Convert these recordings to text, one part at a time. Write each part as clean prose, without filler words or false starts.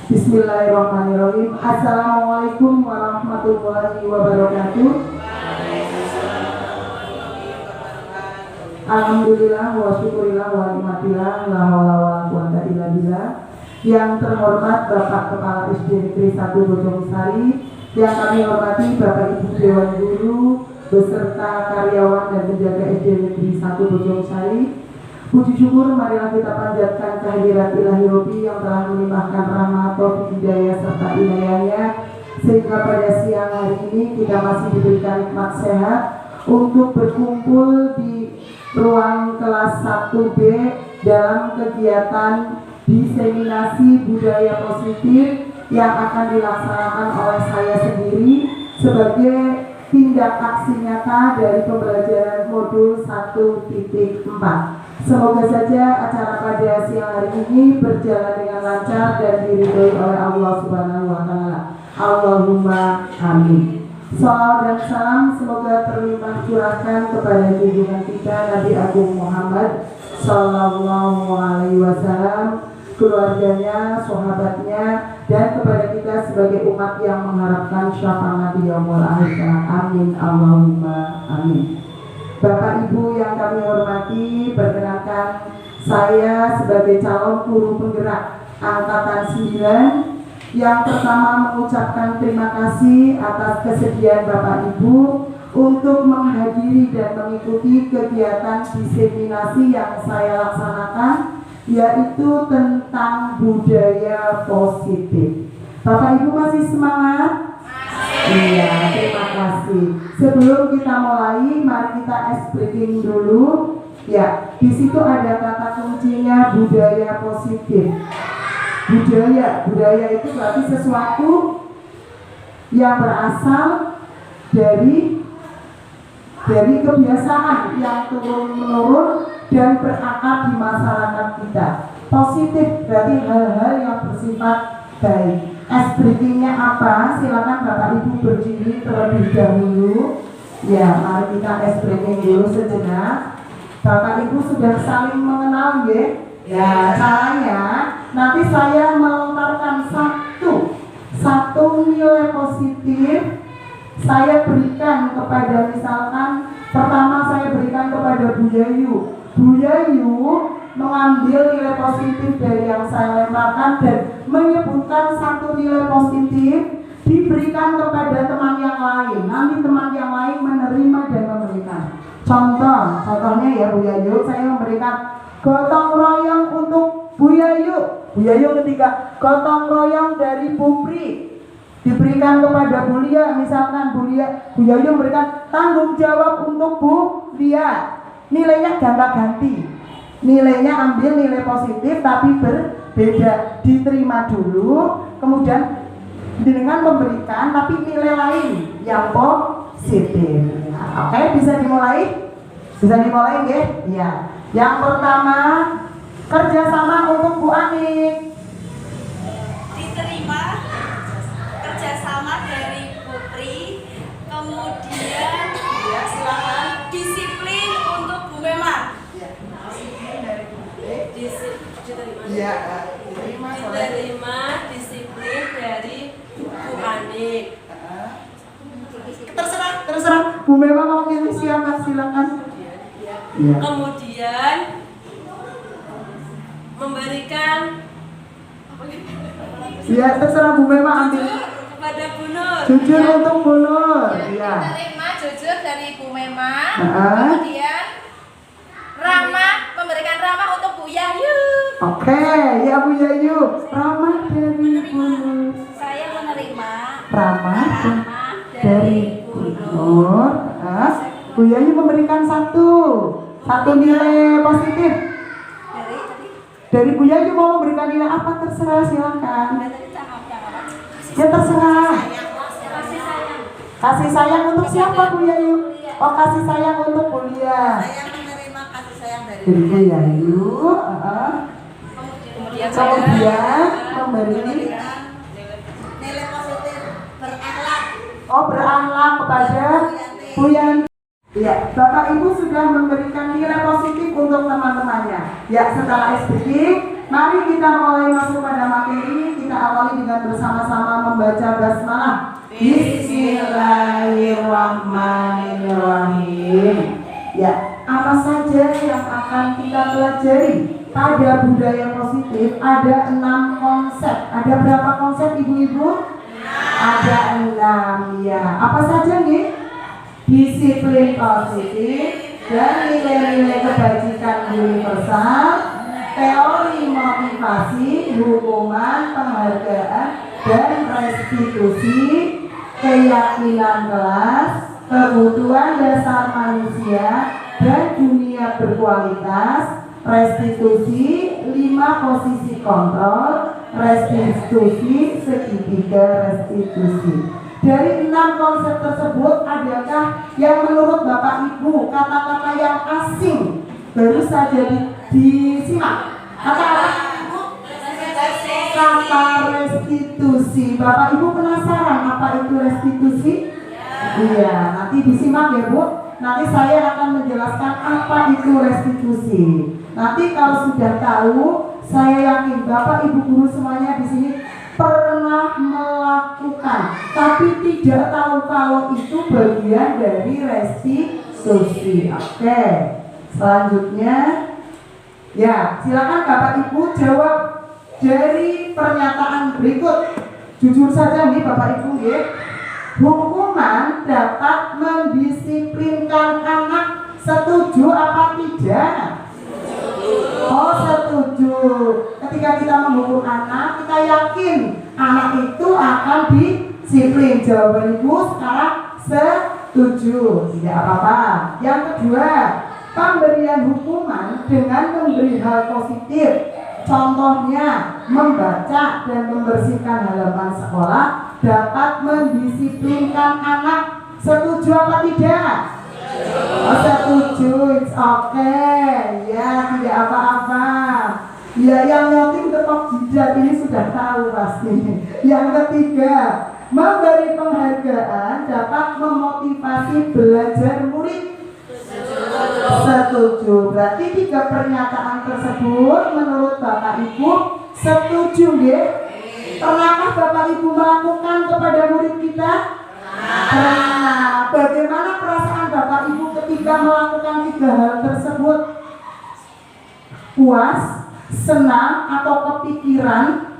Bismillahirrahmanirrahim. Assalamualaikum warahmatullahi wabarakatuh. Alhamdulillah wa syukurillah wa nikmatillah la haula wala quwwata illa billah. Yang terhormat Bapak Kepala SD Negeri 1 Bojong-Sari, yang kami hormati Bapak Ibu Dewan Guru beserta karyawan dan penjaga SD Negeri 1 Bojong-Sari. Puji syukur marilah kita panjatkan kehadirat Ilahi Robbi yang telah melimpahkan rahmat, taufik, hidayah serta inayahnya sehingga pada siang hari ini kita masih diberikan nikmat sehat untuk berkumpul di ruang kelas 1B dalam kegiatan diseminasi budaya positif yang akan dilaksanakan oleh saya sendiri sebagai tindak aksi nyata dari pembelajaran modul 1.4. Semoga saja acara pada siang hari ini berjalan dengan lancar dan diridhoi oleh Allah Subhanahu wa Ta'ala. Allahumma amin. Salawat dan salam semoga terlimpah curahkan kepada junjungan kita Nabi Agung Muhammad Sallallahu Alaihi Wasallam, keluarganya, sahabatnya, dan kepada kita sebagai umat yang mengharapkan syafaat di yaumul akhir. Amin. Allahumma amin. Bapak Ibu yang kami hormati, perkenalkan saya sebagai calon guru penggerak angkatan 9 yang pertama mengucapkan terima kasih atas kesediaan Bapak Ibu untuk menghadiri dan mengikuti kegiatan diseminasi yang saya laksanakan, yaitu tentang budaya positif. Bapak Ibu masih semangat? Iya, terima kasih. Sebelum kita mulai, mari kita breaking dulu. Ya, di situ ada kata kuncinya budaya positif. Budaya itu berarti sesuatu yang berasal dari kebiasaan yang turun-menurun dan berakar di masyarakat kita. Positif berarti hal-hal yang bersifat baik. Breakingnya apa? Silakan Bapak Ibu berdiri terlebih dahulu. Ya, mari kita breaking dulu sejenak. Bapak Ibu sudah saling mengenal ya? Ya, caranya nanti saya melontarkan satu nilai positif saya berikan kepada, misalkan pertama saya berikan kepada Bu Yayu. Bu Yayu mengambil nilai positif dari yang saya lemparkan dan menyebutkan satu nilai positif diberikan kepada teman yang lain. Nanti teman yang lain menerima dan memberikan. Contohnya ya Bu Yayu, saya memberikan gotong royong untuk Bu Yayu. Bu Yayu ketiga, gotong royong dari Bu Pri diberikan kepada Bu Lia. Misalkan Bu Yayu memberikan tanggung jawab untuk Bu Lia. Nilainya ganti. Nilainya ambil nilai positif tapi berbeda, diterima dulu, kemudian dengan memberikan tapi nilai lain yang positif. Oke, bisa dimulai? Bisa dimulai ya? Ya. Yang pertama, kerjasama untuk Bu Ani. Diterima kerjasama dari Bu Pri, kemudian Ya, silakan. disiplin untuk Bu Memang. Iya, diterima Disiplin dari Bu Anik. Terserah. Bu Mema mau pilih siapa? Silakan. Ya. Kemudian memberikan Ya, terserah Bu Mema ambil. kepada Bu Nur. Jujur untuk Bu Nur. Iya. Menerima jujur dari Bu Mema. Heeh. Kemudian memberikan ramah untuk Bu Yayu. Oke, ya Bu Yayu. Ramah dari Bu Nur. Saya menerima Ramah dari Bu Bu Nur. Nur. Bu Yayu memberikan satu nilai positif. Dari Bu Yayu mau memberikan nilai apa, terserah, silakan. Ya terserah. Kasih sayang untuk siapa Bu Yayu? Oh, kasih sayang untuk Bu Lia. Saya menerima kasih sayang dari Dari Bu Yayu. Kemudian memberi nilai positif berakhlak. Oh, berakhlak kepada Bu Yanti. Ya, Bapak Ibu sudah memberikan nilai positif untuk teman-temannya. Ya, setelah SPG Mari kita mulai masuk pada materi. Kita awali dengan bersama-sama membaca basmalah. Bismillahirrahmanirrahim. Ya, apa saja yang akan kita pelajari? Pada budaya positif ada 6 konsep. Ada berapa konsep ibu-ibu? Ada 6 ya. Apa saja nih? Disiplin positif dan nilai-nilai kebajikan universal, teori motivasi, hukuman, penghargaan, dan restitusi, keyakinan kelas, kebutuhan dasar manusia, dan dunia berkualitas, restitusi, 5 posisi kontrol, restitusi, segitiga restitusi. Dari 6 konsep tersebut, adakah yang menurut Bapak Ibu kata-kata yang asing baru saja disimak? Kata apa? Kata restitusi. Bapak Ibu penasaran apa itu restitusi? Iya, nanti disimak ya Bu. Nanti saya akan menjelaskan apa itu restitusi. Nanti kalau sudah tahu, saya yakin Bapak Ibu guru semuanya di sini pernah melakukan, tapi tidak tahu kalau itu bagian dari restitusi. Oke, selanjutnya, ya silakan Bapak Ibu jawab dari pernyataan berikut. Jujur saja nih Bapak Ibu ya. Hukuman dapat mendisiplinkan anak, setuju apa tidak? Oh setuju. Ketika kita menghukum anak, kita yakin anak itu akan disiplin. Jawaban ibu sekarang setuju. Tidak apa-apa. Yang kedua, pemberian hukuman dengan memberi hal positif. Contohnya membaca dan membersihkan halaman sekolah dapat mendisiplinkan anak. Setuju apa tidak? Oh setuju, it's okay. Ya tidak apa-apa. Ya yang nyoting tepuk jidat ini sudah tahu pasti. Yang ketiga, memberi penghargaan dapat memotivasi belajar murid. Setuju. Berarti 3 pernyataan tersebut menurut Bapak Ibu setuju ya? Pernahkah Bapak Ibu melakukan kepada murid kita? Nah, bagaimana perasaan Bapak Ibu ketika melakukan 3 hal tersebut? Puas, senang, atau kepikiran,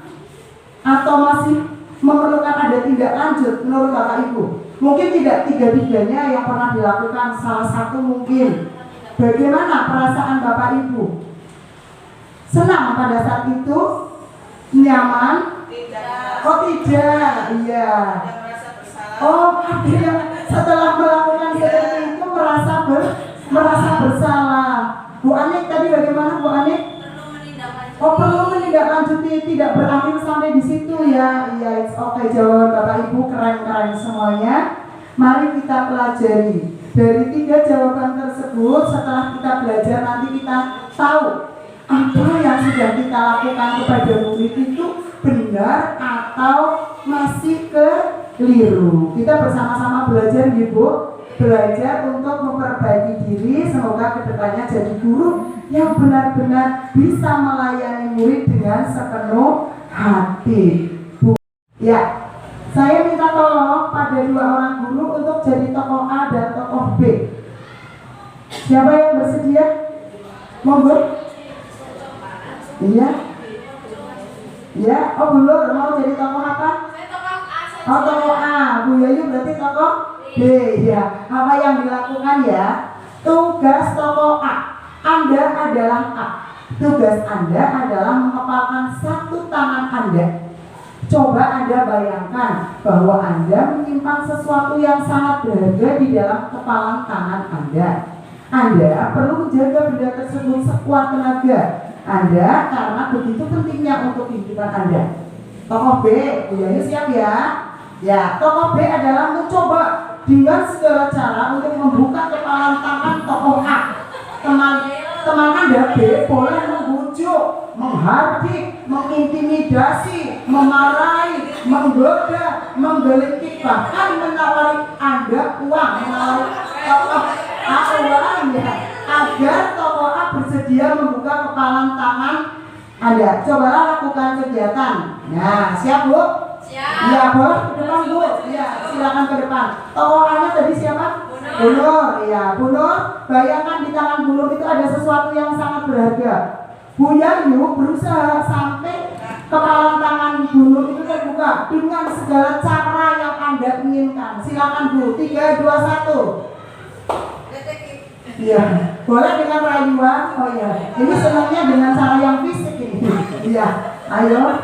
atau masih memerlukan ada tindak lanjut menurut Bapak Ibu? Mungkin tidak 3-tiganya yang pernah dilakukan, salah satu mungkin. Bagaimana perasaan Bapak Ibu? Senang pada saat itu? Nyaman? Tidak. Oh tidak, iya. Oh, ada yang setelah melakukan seperti itu merasa bersalah. Bu Anik tadi bagaimana Bu Anik? Oh perlu menindaklanjuti, tidak berakhir sampai di situ ya. Iya, it's okay. Jawaban Bapak Ibu keren-keren semuanya. Mari kita pelajari dari 3 jawaban tersebut. Setelah kita belajar nanti kita tahu apa yang sudah kita lakukan kepada murid itu benar atau masih keliru. Kita bersama-sama belajar Ibu, belajar untuk memperbaiki diri. Semoga kedepannya jadi guru yang benar-benar bisa melayani murid dengan sepenuh hati. Ya, saya minta tolong pada 2 orang guru untuk jadi tokoh A dan tokoh B. Siapa yang bersedia? Monggo. Iya. Ya, oh belum mau jadi tokoh apa? Oh tokoh A, Bu Yayu berarti tokoh B ya. Apa yang dilakukan ya? Tugas tokoh A, Anda adalah A. Tugas Anda adalah mengepalkan 1 tangan Anda. Coba Anda bayangkan bahwa Anda menyimpan sesuatu yang sangat berharga di dalam kepalan tangan Anda. Anda perlu menjaga benda tersebut sekuat tenaga Anda karena begitu pentingnya untuk kehidupan Anda. Tokoh B, Bu Yayu siap ya? Ya, tokoh B adalah mencoba dengan segala cara untuk membuka kepalan tangan tokoh A. Teman Anda B boleh membujuk, menghardik, mengintimidasi, memarahi, menggoda, menggelitik, bahkan menawari Anda uang, menawari tokoh A uang ya, agar tokoh A bersedia membuka kepalan tangan Ada. Cobalah lakukan kegiatan. Nah, siap Bu? Siap. Ya, boleh ke depan Bu. Ya, silakan ke depan. Tokohannya tadi siapa? Bu Nur. Ya, Bu Nur. Bayangkan di tangan Bu Nur itu ada sesuatu yang sangat berharga. Bu Yayu berusaha sampai kepala tangan Bu Nur itu terbuka dengan segala cara yang Anda inginkan. Silakan Bu. 3, 2, 1. Iya, boleh dengan rayuan. Oh iya, ini senangnya dengan cara yang fisik ini. Iya, ayo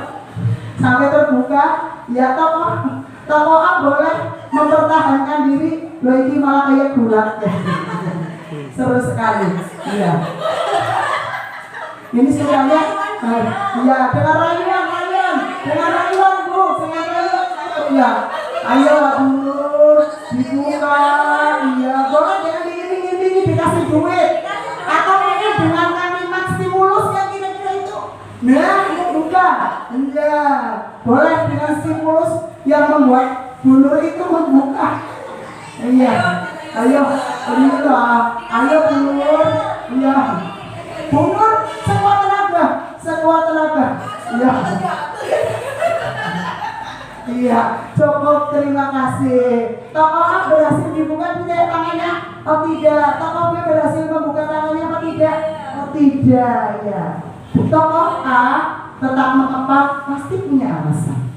sampai terbuka. Ya tokoh A boleh mempertahankan diri. Loh ini malah kayak gulat ya. Seru sekali. Iya. Ini sebenarnya ya dengan rayuan Bu, dengan rayuan. Iya, ayo Bu, dibuka. Iya, boleh dengan dikasih duit atau mungkin dengan kalimat stimulus yang kira-kira itu. Nah, buka. Iya, boleh dengan stimulus yang membuat Bu Nur itu membuka. Iya, ayo ini loh, ayo Bu Nur. Iya, Bu Nur sekuat tenaga. Iya. Iya, cukup, terima kasih. Tokoh A berhasil dibuka tidak tangannya? Oh tidak. Tokoh B berhasil membuka tangannya apa tidak? Oh tidak, ya. Tokoh A tetap mengepak, pasti punya alasan.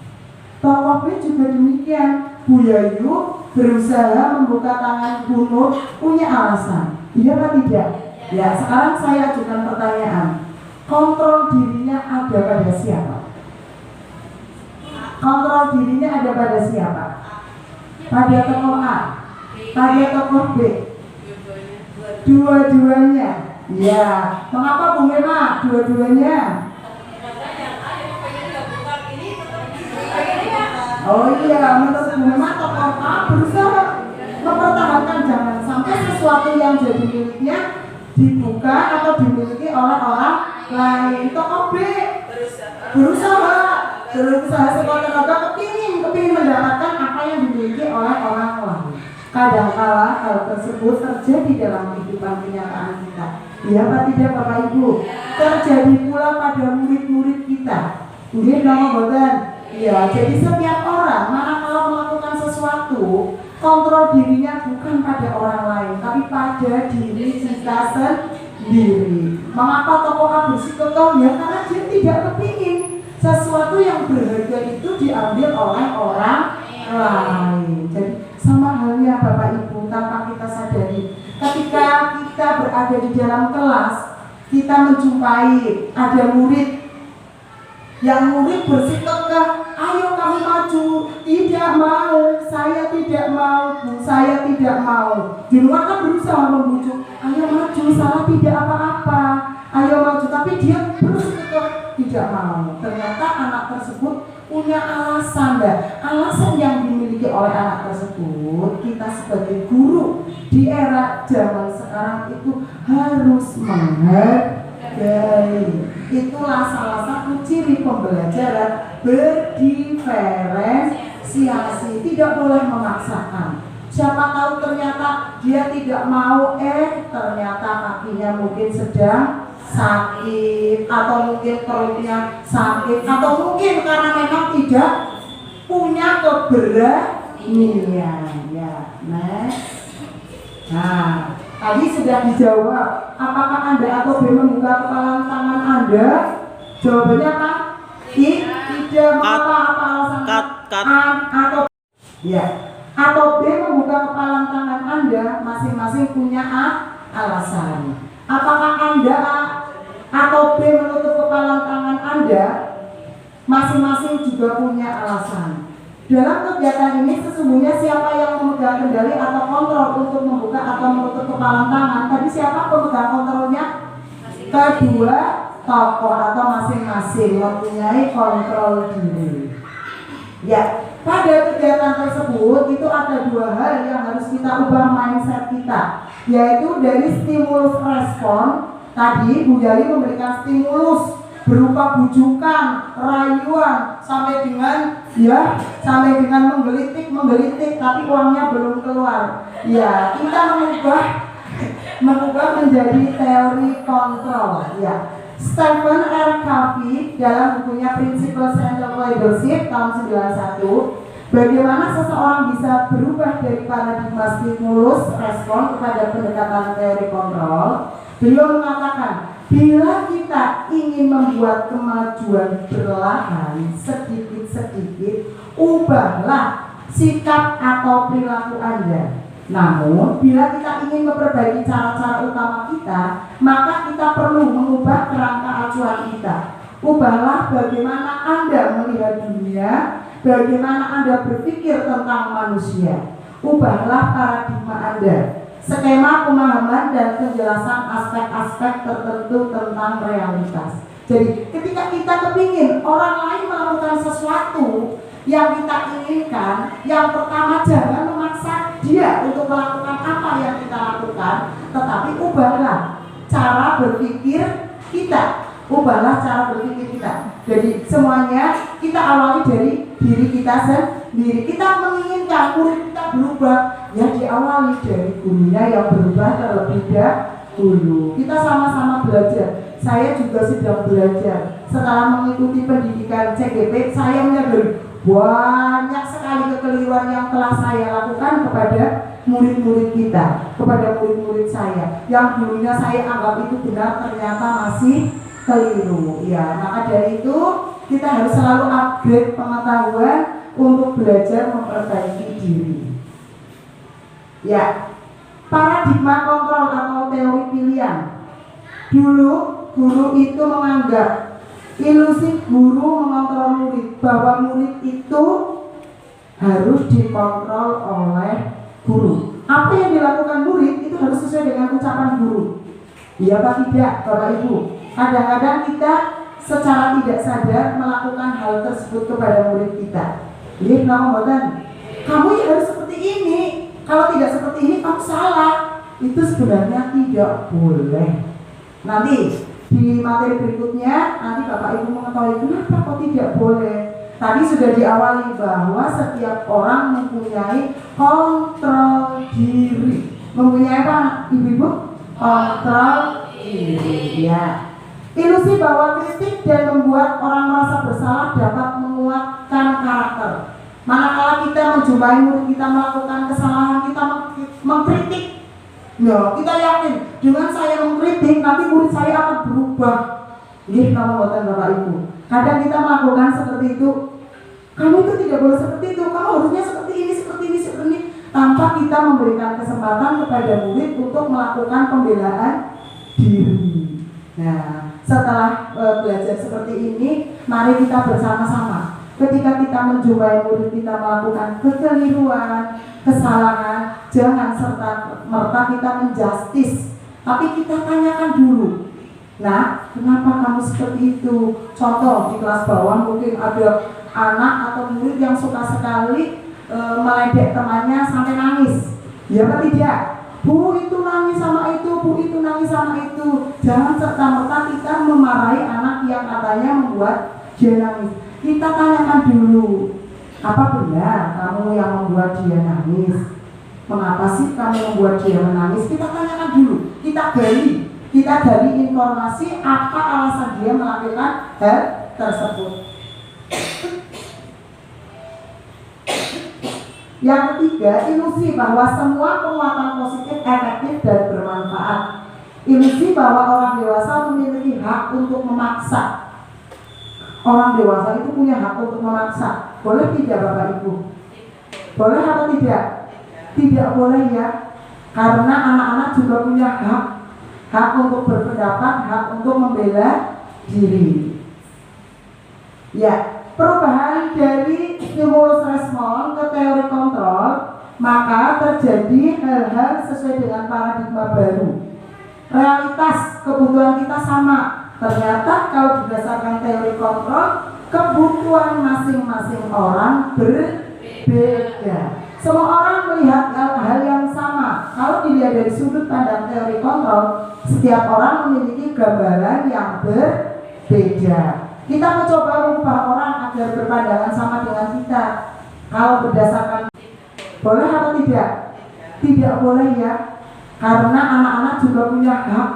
Tokoh B juga demikian. Bu Yayu berusaha membuka tangan Bu Nur, punya alasan. Iya apa tidak? Ya, sekarang saya ajukan pertanyaan. Kontrol dirinya ada pada siapa? Kontrol dirinya ada pada siapa? Pada tokoh A, pada tokoh B, dua-duanya. Ya, mengapa Bu Mema dua-duanya? Oh iya, menurut Bu Mema tokoh A berusaha mempertahankan jangan sampai sesuatu yang jadi miliknya dibuka atau dimiliki oleh orang lain. Tokoh B berusaha sekuat tenaga kepingin mendapatkan apa yang dimiliki oleh orang lain. Kadangkala hal tersebut terjadi dalam kehidupan kenyataan kita. Ya apa tidak Bapak Ibu? Terjadi pula pada murid-murid kita. Ini nama boten. Ya, jadi setiap orang manakala melakukan sesuatu, kontrol dirinya bukan pada orang lain, tapi pada diri kita sendiri. Mengapa tokoh A bersikukuh? Ya karena dia tidak kepingin sesuatu yang berharga itu diambil oleh orang lain. Jadi sama halnya Bapak Ibu, tanpa kita sadari, ketika kita berada di dalam kelas, kita menjumpai ada murid yang bersikukuh, ayo kamu maju. Tidak mau, saya tidak mau Bu, saya tidak mau. Di luar kan berusaha membujuk, ayo maju, salah tidak apa-apa, ayo maju. Tapi dia bersikukuh tidak mau. Ternyata anak tersebut punya alasan, alasan yang dimiliki oleh anak tersebut. Kita sebagai guru di era zaman sekarang itu harus menghargai. Itulah salah satu ciri pembelajaran berdiferensiasi. Tidak boleh memaksakan. Siapa tahu ternyata dia tidak mau, ternyata kakinya mungkin sedang sakit, atau mungkin perutnya sakit, atau mungkin karena memang tidak punya keberanian. Ya, nah, tadi sudah dijawab. Apakah Anda atau B membuka kepala tangan Anda? Jawabannya apa? Tidak. Mengapa? Apa alasannya? Atau ya, atau B membuka kepala tangan Anda? Masing-masing punya alasan. Apakah Anda atau B menutup kepala tangan Anda? Masing-masing juga punya alasan. Dalam kegiatan ini sesungguhnya siapa yang memegang kendali atau kontrol untuk membuka atau menutup kepala tangan? Tadi siapa pemegang kontrolnya? Kedua tokoh atau masing-masing mempunyai kontrol diri. Ya, pada kegiatan tersebut itu ada dua hal yang harus kita ubah mindset kita, yaitu dari stimulus respon. Tadi Bu Yali memberikan stimulus berupa bujukan, rayuan, sampai dengan menggelitik, tapi uangnya belum keluar. Ya, kita mengubah menjadi teori kontrol. Ya, Stephen R. Covey dalam bukunya Principles of Leadership tahun 91, bagaimana seseorang bisa berubah dari paradigma stimulus respon kepada pendekatan teori kontrol. Beliau mengatakan, bila kita ingin membuat kemajuan perlahan sedikit-sedikit, ubahlah sikap atau perilaku Anda. Namun, bila kita ingin memperbaiki cara-cara utama kita, maka kita perlu mengubah kerangka acuan kita. Ubahlah bagaimana Anda melihat dunia, bagaimana Anda berpikir tentang manusia. Ubahlah paradigma Anda, skema pemahaman dan penjelasan aspek-aspek tertentu tentang realitas. Jadi ketika kita kepingin orang lain melakukan sesuatu yang kita inginkan, yang pertama jangan memaksa dia untuk melakukan apa yang kita lakukan, tetapi ubahlah cara berpikir kita. Ubahlah cara berpikir kita. Jadi semuanya kita awali dari diri kita sendiri. Kita menginginkan murid kita berubah, ya diawali dari gurunya yang berubah terlebih dahulu. Kita sama-sama belajar. Saya juga sedang belajar. Setelah mengikuti pendidikan CGP, saya menyadari banyak sekali kekeliruan yang telah saya lakukan kepada murid-murid kita, kepada murid-murid saya. Yang dulunya saya anggap itu benar, ternyata masih keliru. Ya, maka dari itu kita harus selalu upgrade pengetahuan untuk belajar memperbaiki diri. Ya, paradigma kontrol atau teori pilihan. Dulu guru itu menganggap ilusi guru mengontrol murid, bahwa murid itu harus dikontrol oleh guru. Apa yang dilakukan murid itu harus sesuai dengan ucapan guru. Iya apa tidak, Bapak Ibu? Kadang-kadang kita secara tidak sadar melakukan hal tersebut kepada murid kita. Ini nama kamu ya harus seperti ini. Kalau tidak seperti ini kamu salah. Itu sebenarnya tidak boleh. Nanti di materi berikutnya nanti Bapak Ibu mengetahui kenapa kok tidak boleh. Tadi sudah diawali bahwa setiap orang mempunyai kontrol diri. Mempunyai apa, Ibu-ibu? Kontrol diri. Ya. Ilusi bahwa kritik dan membuat orang merasa bersalah dapat menguatkan karakter. Manakala kita menjumpai murid kita melakukan kesalahan, kita mengkritik. Ya, kita yakin dengan saya mengkritik nanti murid saya akan berubah. Ini nama buatan Bapak Ibu. Kadang kita melakukan seperti itu. Kamu itu tidak boleh seperti itu. Kamu harusnya seperti ini, seperti ini, seperti ini. Tanpa kita memberikan kesempatan kepada murid untuk melakukan pembelaan diri. Nah, setelah belajar seperti ini, mari kita bersama-sama. Ketika kita menjumpai murid kita melakukan kekeliruan, kesalahan, jangan serta-merta kita menjustis, tapi kita tanyakan dulu. Nah, kenapa kamu seperti itu? Contoh di kelas bawah mungkin ada anak atau murid yang suka sekali meledek temannya sampai nangis. Ya apa tidak? Bu itu nangis sama itu, bu itu nangis sama itu. Jangan serta-merta kita memarahi anak yang katanya membuat dia nangis. Kita tanyakan dulu, apa benar kamu yang membuat dia nangis? Mengapa sih kamu membuat dia menangis? Kita tanyakan dulu, kita gali informasi apa alasan dia melakukan hal tersebut. Yang ketiga, ilusi bahwa semua penguatan positif efektif dan bermanfaat. Ilusi bahwa orang dewasa memiliki hak untuk memaksa. Orang dewasa itu punya hak untuk memaksa. Boleh tidak Bapak Ibu? Boleh atau tidak? Tidak boleh ya. Karena anak-anak juga punya hak. Hak untuk berpendapat, hak untuk membela diri. Ya, perubahan dari stimulus respon ke teori kontrol, maka terjadi hal-hal sesuai dengan paradigma baru. Realitas kebutuhan kita sama. Ternyata kalau berdasarkan teori kontrol, kebutuhan masing-masing orang berbeda. Semua orang melihat hal yang sama. Kalau dilihat dari sudut pandang teori kontrol, setiap orang memiliki gambaran yang berbeda. Kita mencoba mengubah orang agar berpandangan sama dengan kita. Kalau berdasarkan, boleh atau tidak? Tidak boleh ya. Karena anak-anak juga punya hak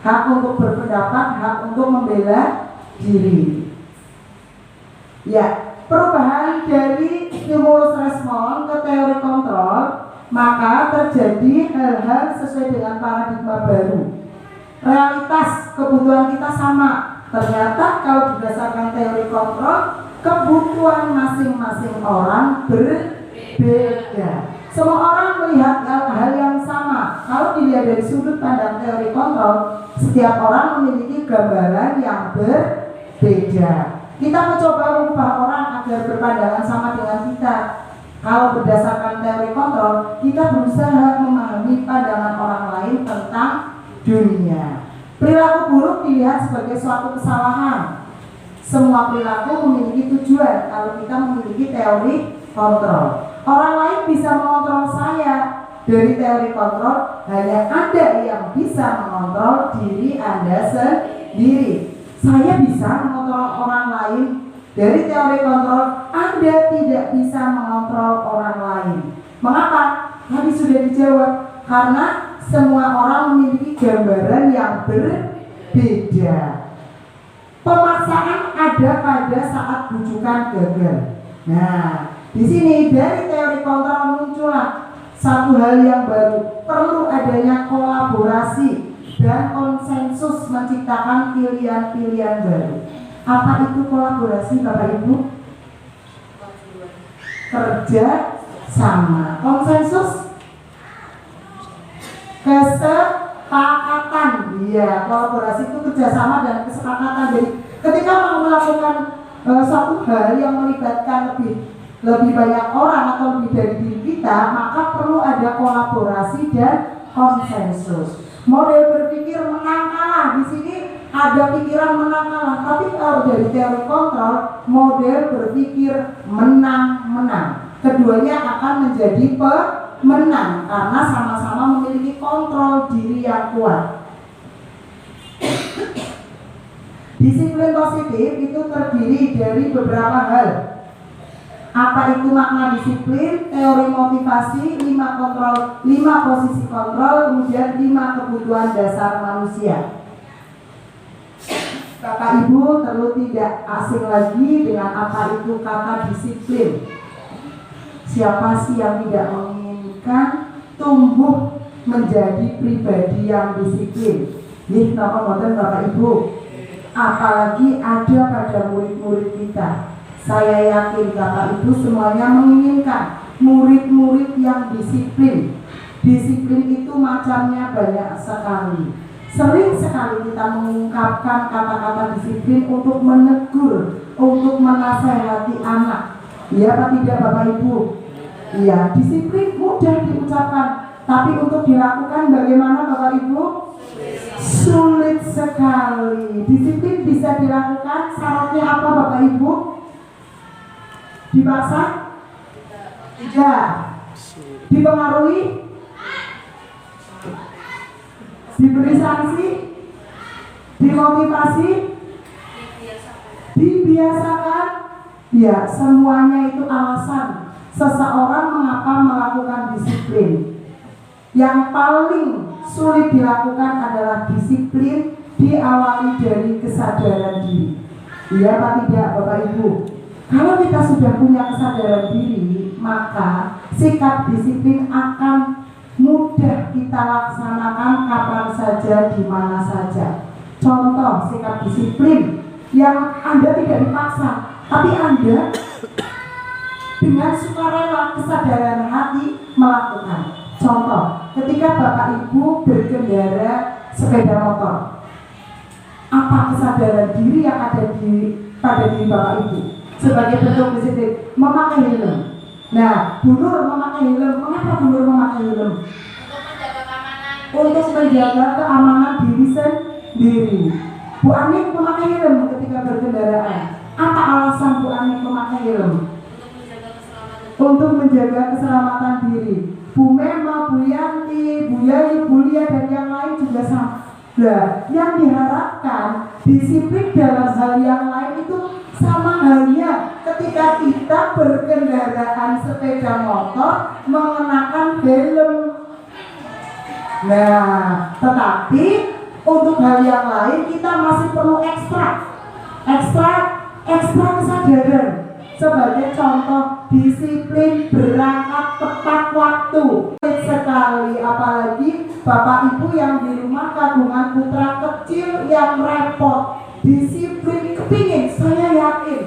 hak untuk berpendapat, hak untuk membela diri. Ya, perubahan dari stimulus respon ke teori kontrol, maka terjadi hal-hal sesuai dengan paradigma baru. Realitas kebutuhan kita sama. Ternyata kalau berdasarkan teori kontrol, kebutuhan masing-masing orang berbeda. Semua orang melihat hal yang sama. Kalau dilihat dari sudut pandang teori kontrol, setiap orang memiliki gambaran yang berbeda. Kita mencoba mengubah orang agar berpandangan sama dengan kita. Kalau berdasarkan teori kontrol, kita berusaha memahami pandangan orang lain tentang dunia. Perilaku buruk dilihat sebagai suatu kesalahan. Semua perilaku memiliki tujuan kalau kita memiliki teori kontrol. Orang lain bisa mengontrol saya. Dari teori kontrol, hanya Anda yang bisa mengontrol diri Anda sendiri. Saya bisa mengontrol orang lain. Dari teori kontrol, Anda tidak bisa mengontrol orang lain. Mengapa? Tadi sudah dijawab. Karena semua orang memiliki gambaran yang berbeda. Pemaksaan ada pada saat bujukan gagal. Nah, di sini dari teori kontrol muncullah satu hal yang baru. Perlu adanya kolaborasi dan konsensus menciptakan pilihan-pilihan baru. Apa itu kolaborasi, Bapak Ibu? Kerja sama. Konsensus, kesepakatan. Iya, kolaborasi itu kerjasama dan kesepakatan. Jadi ketika mau melakukan suatu hal yang melibatkan lebih banyak orang atau lebih dari diri kita, maka perlu ada kolaborasi dan konsensus. Model berpikir menang kalah, di sini ada pikiran menang kalah, tapi kalau dari teori kontrol, model berpikir menang-menang. Keduanya akan menjadi pemenang karena sama-sama memiliki kontrol diri yang kuat. Disiplin positif itu terdiri dari beberapa hal. Apa itu makna disiplin? Teori motivasi, 5 posisi kontrol, kemudian 5 kebutuhan dasar manusia. Bapak Ibu perlu tidak asing lagi dengan apa itu kata disiplin. Siapa sih yang tidak menginginkan tumbuh menjadi pribadi yang disiplin? Ini nama modern Bapak Ibu. Apalagi ada pada murid-murid kita. Saya yakin Bapak Ibu semuanya menginginkan murid-murid yang disiplin. Disiplin itu macamnya banyak sekali. Sering sekali kita mengungkapkan kata-kata disiplin untuk menegur, untuk menasehati anak. Iya apa tidak Bapak Ibu? Iya, disiplin mudah diucapkan, tapi untuk dilakukan bagaimana Bapak Ibu? Sulit sekali. Disiplin bisa dilakukan, syaratnya apa Bapak Ibu? Dipaksa? Tidak. Dipengaruhi? Diberi sanksi? Dimotivasi? Dibiasakan? Ya, semuanya itu alasan seseorang mengapa melakukan disiplin. Yang paling sulit dilakukan adalah disiplin diawali dari kesadaran diri. Iya apa tidak Bapak Ibu? Kalau kita sudah punya kesadaran diri, maka sikap disiplin akan mudah kita laksanakan kapan saja, di mana saja. Contoh sikap disiplin yang Anda tidak dipaksa, tapi Anda dengan sukarela kesadaran hati melakukan. Contoh, ketika Bapak Ibu berkendara sepeda motor, apa kesadaran diri yang ada pada diri Bapak Ibu? Sebagai bentuk disiplin, memakai helm. Nah, Bu Nur memakai helm. Mengapa Bu Nur memakai helm? Untuk menjaga keamanan diri sendiri. Bu Anik memakai helm ketika berkendaraan. Apa alasan Bu Anik memakai helm? Untuk menjaga keselamatan diri. Bu Mema, Bu Yanti, Bu Yayi, Bu Lia, dan yang lain juga sama. Nah, yang diharapkan disiplin dalam hal yang lain itu sama halnya ketika kita berkendaraan sepeda motor mengenakan helm. Nah, tetapi untuk hal yang lain kita masih perlu ekstra kesadaran. Sebagai contoh, disiplin berangkat tepat waktu. Sekali, apalagi Bapak Ibu yang di rumah kandungan putra kecil yang repot. Disiplin kepingin, saya yakin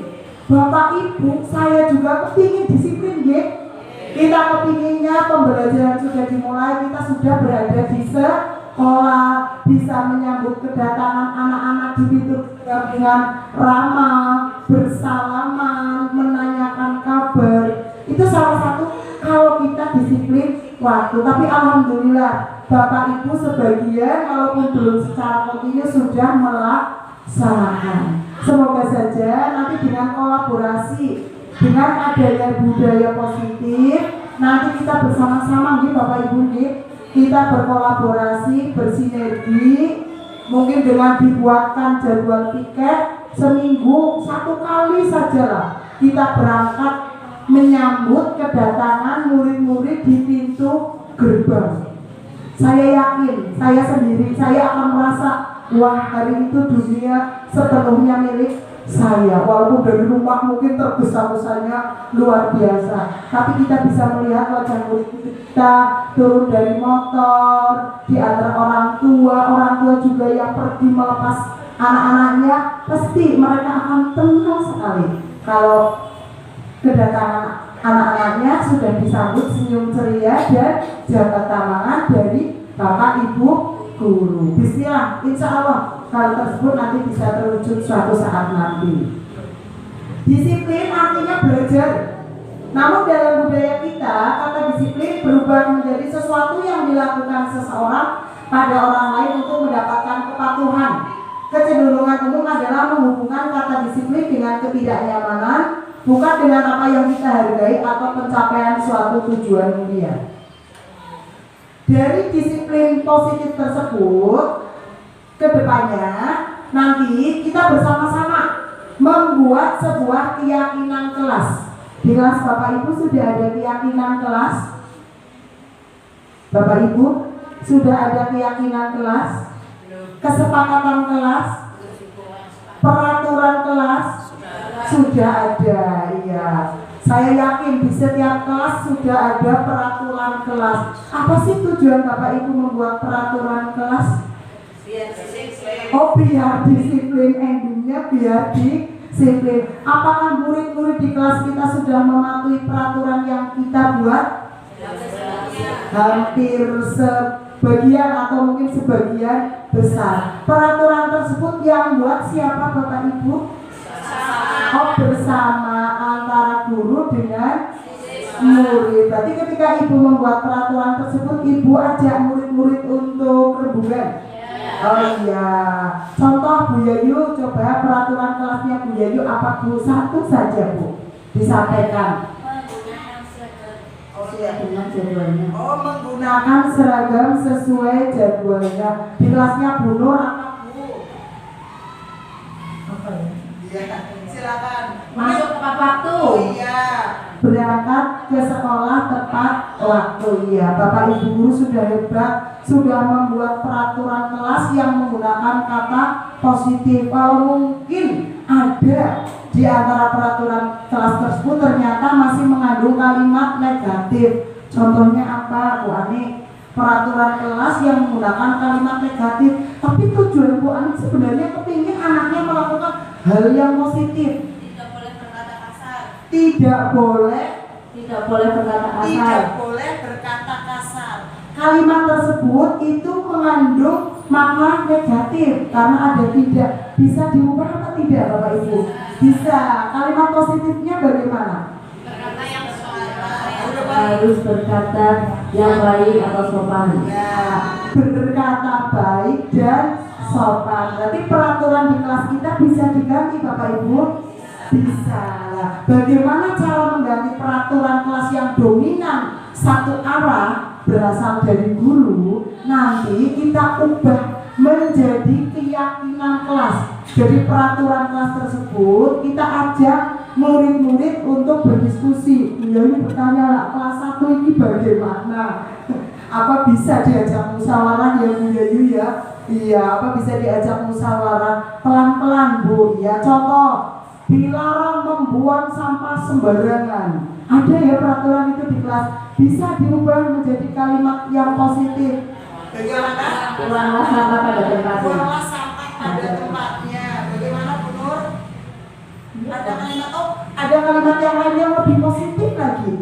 Bapak Ibu, saya juga kepingin disiplin ya. Kita kepinginnya pembelajaran sudah dimulai, kita sudah berada di sekolah, bisa menyambut kedatangan anak-anak di pintu dengan ramah, bersalaman, menanyakan kabar. Itu salah satu kalau kita disiplin waktu. Tapi alhamdulillah Bapak Ibu sebagian walaupun belum secara kontinu sudah melaksanakan. Semoga saja nanti dengan kolaborasi, dengan adanya budaya positif, nanti kita bersama-sama nih Bapak Ibu nih, kita berkolaborasi, bersinergi, mungkin dengan dibuatkan jadwal tiket seminggu 1 kali sajalah kita berangkat menyambut kedatangan murid-murid di pintu gerbang. Saya yakin, saya sendiri, saya akan merasa wah hari itu dunia sepenuhnya milik saya. Walaupun dari rumah mungkin terbesar-besarnya luar biasa, tapi kita bisa melihat wajah murid kita turun dari motor, di antara orang tua juga yang pergi melepas anak-anaknya, pasti mereka akan tenang sekali kalau kedatangan anak-anaknya sudah disambut senyum ceria dan jabat tangan dari Bapak Ibu guru. Bismillah, insya Allah hal tersebut nanti bisa terwujud suatu saat nanti. Disiplin artinya belajar. Namun dalam budaya kita, kata disiplin berubah menjadi sesuatu yang dilakukan seseorang pada orang lain untuk mendapatkan kepatuhan. Kecenderungan umum adalah menghubungkan kata disiplin dengan ketidaknyamanan, bukan dengan apa yang kita hargai atau pencapaian suatu tujuan mulia. Dari disiplin positif tersebut, kedepannya nanti kita bersama-sama membuat sebuah keyakinan kelas. Di kelas Bapak Ibu sudah ada keyakinan kelas? Bapak Ibu sudah ada keyakinan kelas? Kesepakatan kelas? Peraturan kelas? Sudah ada, iya. Saya yakin di setiap kelas sudah ada peraturan kelas. Apa sih tujuan Bapak Ibu membuat peraturan kelas? Oh, biar disiplin, endingnya biar disiplin. Apakah murid-murid di kelas kita sudah mematuhi peraturan yang kita buat? Hampir sebagian atau mungkin sebagian besar. Peraturan tersebut yang buat siapa Bapak Ibu? Oh, bersama antara guru dengan murid. Berarti ketika Ibu membuat peraturan tersebut, Ibu ajak murid-murid untuk rembukan. Oh iya. Contoh Bu Yayu, coba peraturan kelasnya Bu Yayu apa Bu? Satu saja Bu, disampaikan. Oh iya, dengan jadwalnya. Oh, menggunakan seragam sesuai jadwalnya. Di kelasnya Bu Nur apa Bu? Apa ya? Iya. Silakan. Masuk tepat waktu. Oh iya. Berangkat ke sekolah tepat waktu. Iya. Bapak Ibu guru sudah hebat, sudah membuat peraturan kelas yang menggunakan kata positif. Kalau mungkin ada di antara peraturan kelas tersebut ternyata masih mengandung kalimat negatif. Contohnya apa, Bu Ani? Peraturan kelas yang menggunakan kalimat negatif. Tapi tujuan Bu Ani sebenarnya kepingin anaknya melakukan hal yang positif. Tidak boleh berkata kasar. Tidak boleh berkata kasar. Tidak boleh berkata kasar. Kalimat tersebut itu mengandung makna negatif karena ada tidak. Bisa diubah apa tidak Bapak Ibu? Bisa. Kalimat positifnya bagaimana? Berkata yang sopan. Harus berkata yang baik atau sopan. Ya, berkata baik dan sopan. Berarti peraturan di kelas kita bisa diganti Bapak Ibu? Bisa. Bagaimana cara mengganti peraturan kelas yang dominan satu arah berasal dari guru? Nanti kita ubah menjadi keyakinan kelas. Jadi peraturan kelas tersebut kita ajak murid-murid untuk berdiskusi. Ya, ini bertanya lah, kelas 1 ini bagaimana? Apa bisa diajak musyawarah ya Bu Yayu ya? Iya, apa bisa diajak musyawarah pelan-pelan Bu. Ya, contoh dilarang membuang sampah sembarangan. Ada ya peraturan itu di kelas, bisa diubah menjadi kalimat yang positif. Bagaimana? Buanglah sampah pada tempatnya. Buanglah sampah pada tempatnya. Bagaimana Bu Nur? Ada kalimat, ada kalimat yang lain yang lebih positif lagi.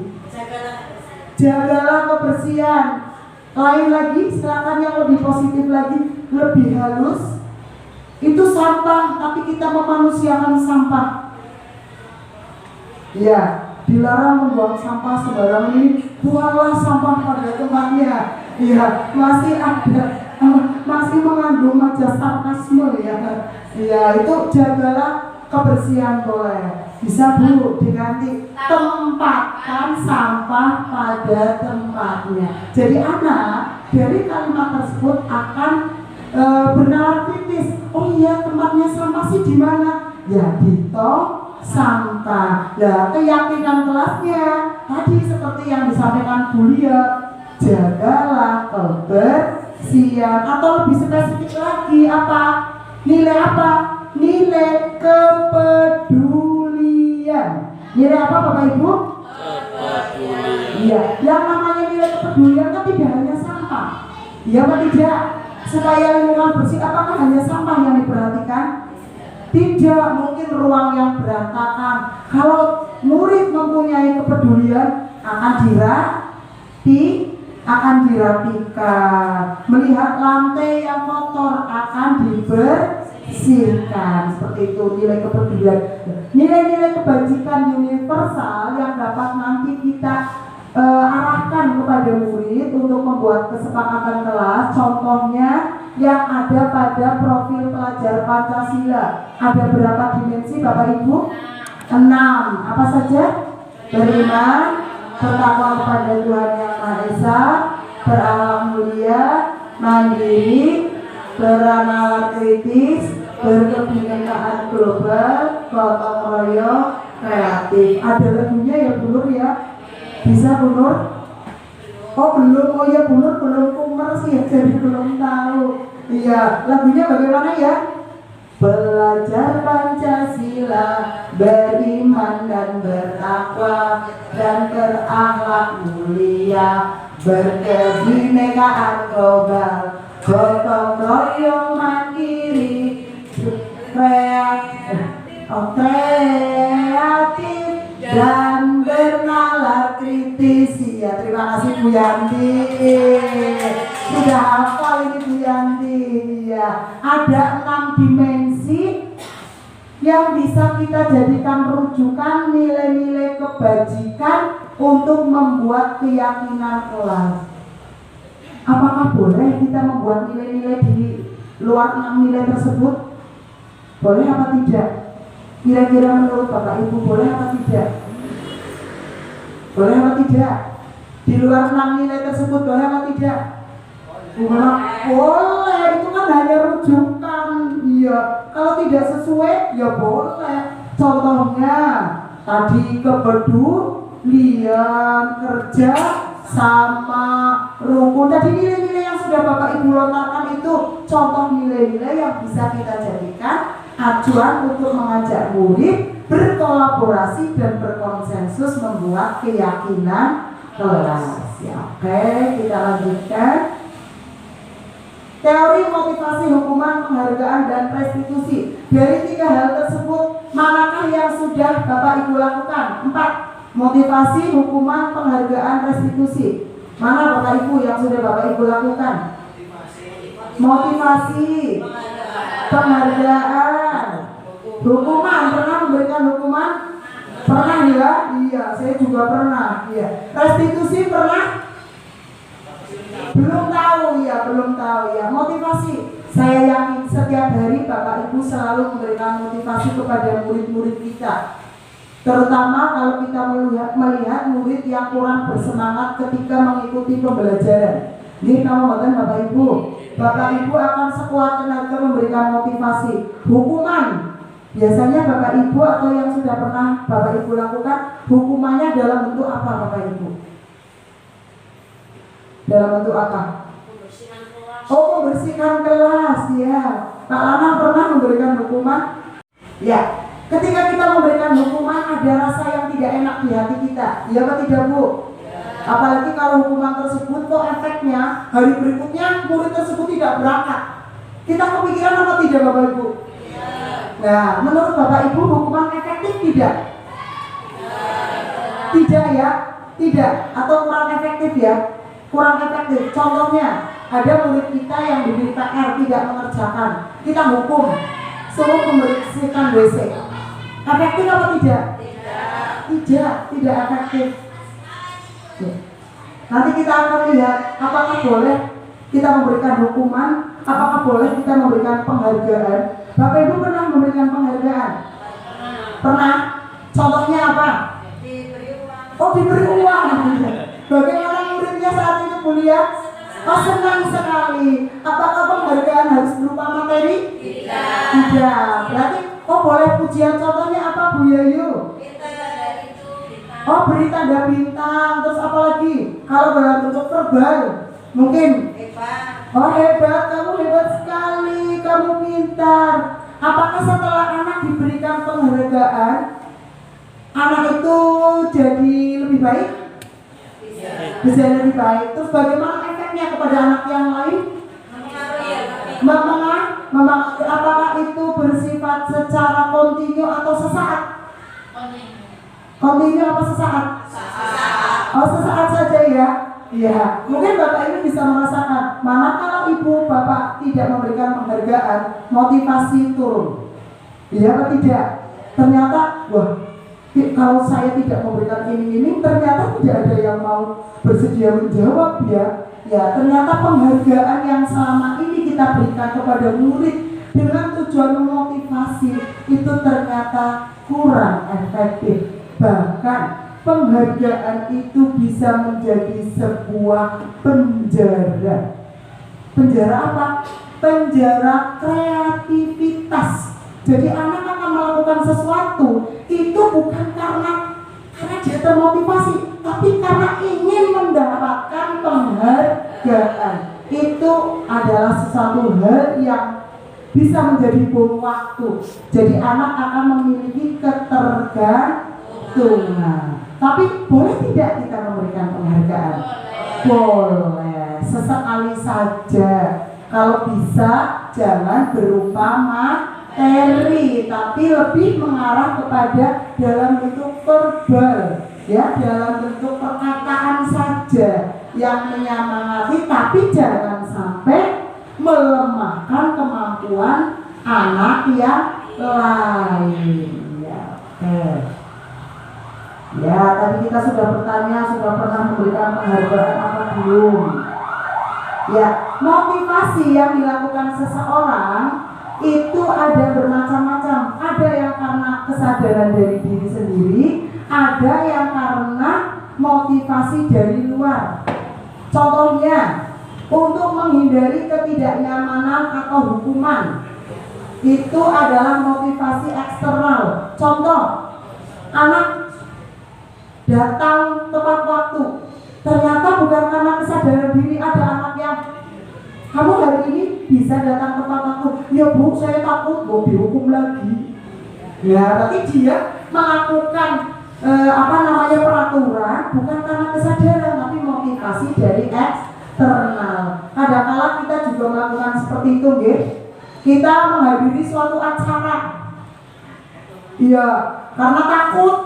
Jagalah kebersihan. Lain lagi, silakan yang lebih positif lagi, lebih halus. Itu sampah, tapi kita memanusiakan sampah. Ya, dilarang membuang sampah sembarangan ini. Buanglah sampah pada tempatnya. Ya, masih ada, masih mengandung majas sarkasme ya. Ya, itu jagalah kebersihan boleh. Bisa Bu diganti, tempatkan sampah pada tempatnya. Jadi anak dari kalimat tersebut akan bernalar kritis. Oh iya, tempatnya sampah sih di mana? Ya di tong sampah. Nah, keyakinan kelasnya tadi seperti yang disampaikan Bu Lia, jagalah kebersihan. Atau lebih spesifik lagi apa? Nilai apa? Nilai kepedulian. Nilai apa Bapak Ibu? Kepedulian. Iya, yang namanya nilai kepedulian kan tidak hanya sampah. Iya apa tidak? Supaya lingkungan bersih, apakah hanya sampah yang diperhatikan? Tidak, mungkin ruang yang berantakan. Kalau murid mempunyai kepedulian akan dirapikan. Melihat lantai yang kotor akan dibersihkan. Seperti itu nilai kepedulian. Nilai-nilai kebajikan universal yang dapat nanti kita arahkan kepada murid untuk membuat kesepakatan kelas. Contohnya yang ada pada profil pelajar Pancasila. Ada berapa dimensi Bapak Ibu? 6. Apa saja? Beriman, bertakwa kepada Tuhan Yang Maha Esa, berakhlak mulia, mandiri, beranalan kritis, berkebinekaan global, gotong royong, kreatif. Ada lagunya ya Bu Nur ya? Bisa Bu Nur? Oh belum, oh ya Bu Nur belum kumer sih ya, jadi belum tahu. Iya, lagunya bagaimana ya? Belajar Pancasila, beriman dan bertakwa, dan berakhlak mulia, berkebinekaan global, gotong royong mandiri, kreatif, dan bernalar kritis. Ya, terima kasih Bu Yanti. Sudah hafal ini Bu Yanti. Ya, ada 6 dimensi yang bisa kita jadikan rujukan nilai-nilai kebajikan untuk membuat keyakinan kelas. Apakah boleh kita membuat nilai-nilai di luar 6 nilai tersebut? Boleh apa tidak? Kira-kira menurut Bapak Ibu boleh apa tidak? Boleh apa tidak? Di luar 6 nilai tersebut boleh apa tidak? Boleh, itu kan hanya rujukan. Iya, kalau tidak sesuai ya boleh. Contohnya tadi kepedulian, kerja sama, rukun. Tadi nilai-nilai yang sudah Bapak Ibu lontarkan itu contoh nilai-nilai yang bisa kita jadikan acuan untuk mengajak murid berkolaborasi dan berkonsensus membuat keyakinan kelas. Ya, oke, kita lanjutkan. Teori motivasi, hukuman, penghargaan, dan restitusi. Dari 3 hal tersebut, manakah yang sudah Bapak Ibu lakukan? 4. Motivasi, hukuman, penghargaan, restitusi. Mana Bapak Ibu yang sudah Bapak Ibu lakukan? Motivasi, penghargaan, hukuman. Pernah memberikan hukuman? Pernah ya? Iya, saya juga pernah. Iya. Restitusi pernah? Belum tahu ya, belum tahu ya. Motivasi, saya yakin setiap hari Bapak Ibu selalu memberikan motivasi kepada murid-murid kita. Terutama kalau kita melihat murid yang kurang bersemangat ketika mengikuti pembelajaran. Jadi kamu Bapak Ibu, Bapak Ibu akan sekuat tenaga memberikan motivasi. Hukuman, biasanya Bapak Ibu atau yang sudah pernah Bapak Ibu lakukan, hukumannya dalam bentuk apa Bapak Ibu? Dalam bentuk apa? Oh, membersihkan kelas ya. Kak Lana pernah memberikan hukuman? Ya. Ketika kita memberikan hukuman ada rasa yang tidak enak di hati kita. Iya apa tidak, Bu? Apalagi kalau hukuman tersebut kok efeknya hari berikutnya murid tersebut tidak berangkat. Kita kepikiran apa tidak, Bapak Ibu? Nah, menurut Bapak Ibu hukuman efektif tidak? Tidak ya? Tidak atau kurang efektif ya? Kurang efektif. Contohnya, ada murid kita yang diberi PR tidak mengerjakan. Kita hukum, suruh membersihkan WC. Efektif apa tidak? Tidak efektif. Nanti kita akan lihat apakah boleh kita memberikan hukuman, apakah boleh kita memberikan penghargaan. Bapak Ibu pernah memberikan penghargaan? Pernah? Contohnya apa? Oh, diberi uang. Bagaimana muridnya saat itu, Bu Lia? Oh, senang sekali. Apakah penghargaan harus berupa materi? Tidak. Berarti boleh pujian, contohnya apa, Bu Yayu? Oh, beri tanda bintang. Terus apa lagi? Kalau dalam bentuk verbal mungkin oh, hebat, kamu hebat sekali, kamu pintar. Apakah setelah anak diberikan penghargaan anak itu jadi lebih baik? Bisa lebih baik. Terus bagaimana efeknya kepada anak yang lain? Apakah itu bersifat secara kontinu atau sesaat? Kontinu apa sesaat? Oh, sesaat saja ya. Iya, mungkin Bapak Ibu bisa merasakan manakala Ibu Bapak tidak memberikan penghargaan, motivasi turun. Iya atau tidak? Ternyata, wah, kalau saya tidak memberikan ini, ternyata tidak ada yang mau bersedia menjawab ya. Ya, ternyata penghargaan yang selama ini kita berikan kepada murid dengan tujuan memotivasi itu ternyata kurang efektif. Bahkan penghargaan itu bisa menjadi sebuah penjara. Penjara apa? Penjara kreativitas. Jadi anak akan melakukan sesuatu itu bukan karena dia termotivasi, tapi karena ingin mendapatkan penghargaan. Itu adalah sesuatu hal yang bisa menjadi bom waktu. Jadi anak akan memiliki ketergantungan. Tapi boleh tidak kita memberikan penghargaan? Boleh, sesekali saja. Kalau bisa jangan berupa materi, tapi lebih mengarah kepada dalam bentuk verbal, ya, dalam bentuk perkataan saja yang menyemangati, tapi jangan sampai melemahkan kemampuan anak yang lain. Ya, ya, tadi kita sudah bertanya, sudah pernah memberikan penghargaan apa belum? Ya, motivasi yang dilakukan seseorang itu ada bermacam-macam. Ada yang karena kesadaran dari diri sendiri, ada yang karena motivasi dari luar. Contohnya, untuk menghindari ketidaknyamanan atau hukuman, itu adalah motivasi eksternal. Contoh, anak datang tepat waktu, ternyata bukan karena kesadaran diri. Ada anak yang, kamu hari ini bisa datang tepat waktu. Ya Bu, saya takut mau dihukum lagi. Ya, berarti dia melakukan peraturan bukan karena kesadaran, tapi motivasi dari eksternal. Kadang-kala kita juga melakukan seperti itu, nggih. Kita menghadiri suatu acara, iya, karena takut.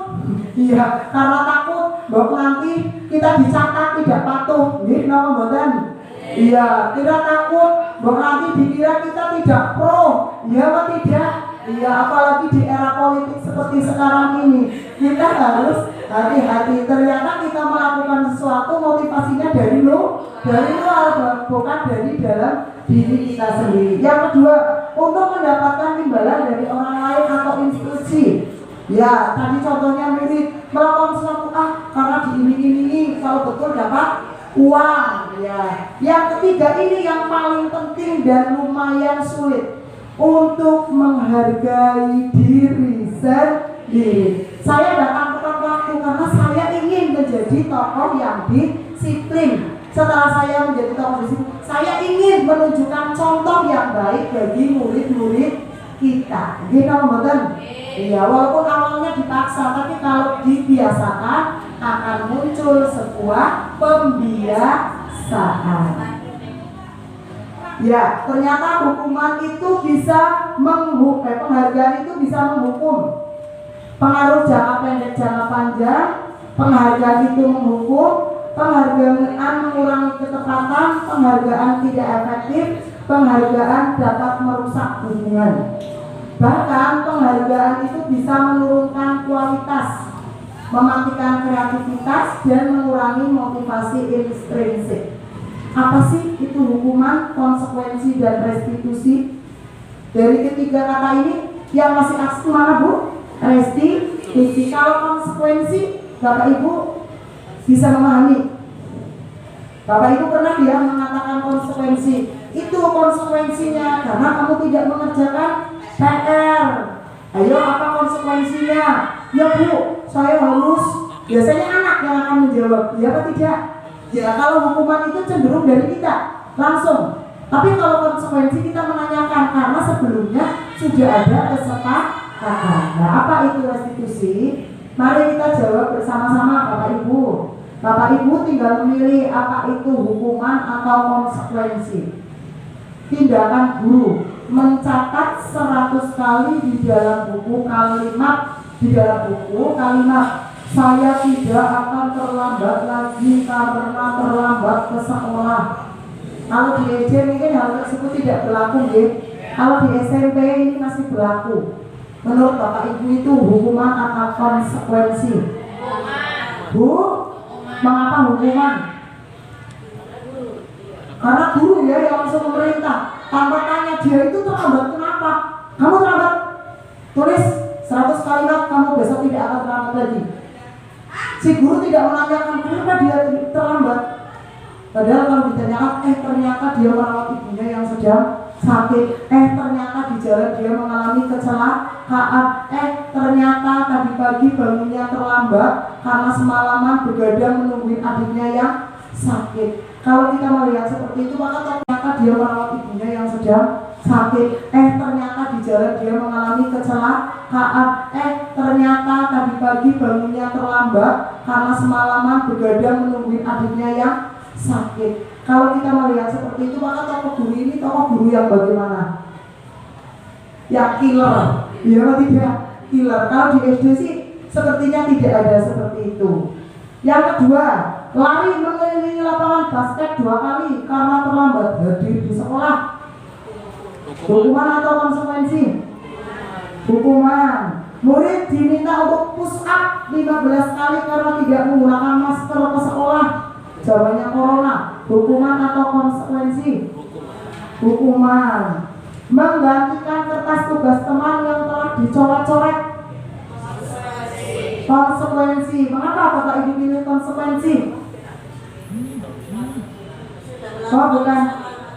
Iya, karena takut bahwa nanti kita dicatat tidak patuh, nggih, napa mboten? Iya, kita takut bahwa nanti dikira kita tidak pro, iya apa tidak? Iya, apalagi di era politik seperti sekarang ini, kita harus hati-hati. Ternyata kita melakukan sesuatu motivasinya dari luar, bukan dari dalam diri kita sendiri. Yang kedua, untuk mendapatkan imbalan dari orang lain atau institusi. Ya, tadi contohnya murid melakukan sesuatu karena diiming-imingi, kalau betul dapat uang. Ya. Yang ketiga ini yang paling penting dan lumayan sulit, untuk menghargai diri sendiri. Saya datang tepat waktu karena saya ingin menjadi tokoh yang disiplin. Setelah saya menjadi tokoh di sini, saya ingin menunjukkan contoh yang baik bagi murid-murid kita. Gini kamu betul? Iya, walaupun awalnya dipaksa, tapi kalau dibiasakan akan muncul sebuah pembiasaan. Ya, ternyata hukuman itu bisa penghargaan itu bisa menghukum. Pengaruh jangka pendek, jangka panjang, penghargaan itu menghukum, penghargaan mengurangi ketepatan, penghargaan tidak efektif, penghargaan dapat merusak hubungan. Bahkan penghargaan itu bisa menurunkan kualitas, mematikan kreativitas, dan mengurangi motivasi intrinsik. Apa sih itu hukuman, konsekuensi, dan restitusi? Dari ketiga kata ini yang masih asing mana Bu? Restitusi. Kalau konsekuensi, Bapak Ibu bisa memahami. Bapak Ibu pernah dia mengatakan konsekuensi. Itu konsekuensinya karena kamu tidak mengerjakan PR. Ayo, apa konsekuensinya? Ya Bu, saya harus. Biasanya anak yang akan menjawab, ya apa tidak? Ya, kalau hukuman itu cenderung dari kita langsung. Tapi kalau konsekuensi kita menanyakan karena sebelumnya sudah ada kesepakatan. Nah, apa itu restitusi? Mari kita jawab bersama-sama Bapak Ibu. Bapak Ibu tinggal memilih apa itu hukuman atau konsekuensi. Tindakan guru mencatat 100 kali di dalam buku kalimat saya tidak akan terlambat lagi karena terlambat ke sekolah. Kalau di SD mungkin hal tersebut tidak berlaku, ya. Kalau di SMP ini masih berlaku. Menurut Bapak Ibu itu hukuman atau konsekuensi? Bu, mengapa hukuman? Karena guru ya yang langsung memerintah. Tanpa tanya dia itu terlambat kenapa? Kamu terlambat? Tulis 100 kalimat, kamu besok tidak akan terlambat lagi. Si guru tidak menanyakan kenapa dia terlambat. Padahal kalau ditanyakan, ternyata dia merawat ibunya yang sedang sakit. Ternyata di jalan dia mengalami kecelakaan. Ternyata tadi pagi bangunnya terlambat karena semalaman begadang menungguin adiknya yang sakit. Kalau kita melihat seperti itu, maka ternyata dia merawat ibunya yang sedang sakit. Ternyata di jalan dia mengalami kecelakaan. Ternyata tadi pagi bangunnya terlambat karena semalaman begadang menungguin adiknya yang sakit. Kalau kita melihat seperti itu, maka tokoh guru ini tokoh guru yang bagaimana? Ya killer, ya atau tidak? Killer. Kalau di SD sih sepertinya tidak ada seperti itu. Yang kedua, lari mengelilingi lapangan basket 2 kali karena terlambat hadir di sekolah. Hukuman atau konsekuensi? Hukuman. Murid diminta untuk push up 15 kali karena tidak menggunakan masker ke sekolah. Zamannya corona. Hukuman atau konsekuensi? Hukuman. Menggantikan kertas tugas teman yang telah dicoret-coret. Konsekuensi. Mengapa Bapak Ibu pilih konsekuensi? Oh bukan,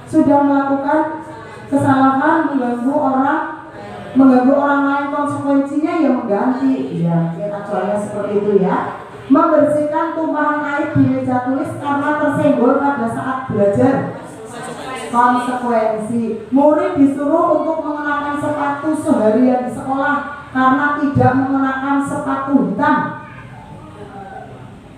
sudah melakukan kesalahan mengganggu orang lain, konsekuensinya ya mengganti. Ya, acuannya seperti itu ya. Membersihkan tumpahan air di meja tulis karena tersenggol pada saat belajar. Konsekuensi. Murid disuruh untuk mengenakan sepatu seharian di sekolah karena tidak mengenakan sepatu hitam.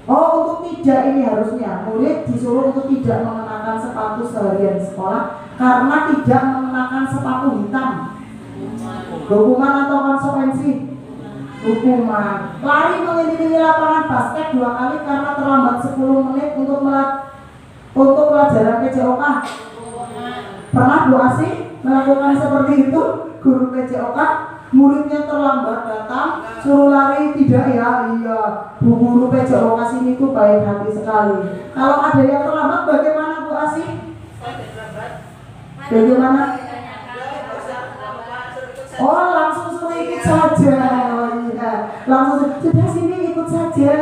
Oh, untuk tidak ini harusnya murid disuruh untuk tidak mengenakan sepatu seharian di sekolah karena tidak mengenakan sepatu hitam. Hukuman atau konsekuensi? Hukuman. Lari mengelilingi lapangan basket 2 kali karena terlambat 10 menit untuk pelajaran PJOK. Pernah Bu Asih melakukan seperti itu? Guru PJOK, muridnya terlambat datang, suruh lari, tidak ya? Iya, Bu guru PJOK sini tuh baik hati sekali. Kalau ada yang terlambat bagaimana Bu Asih? Bagaimana? Oh, langsung suruh ikut saja. Oh, iya. Langsung sudah sini ikut saja.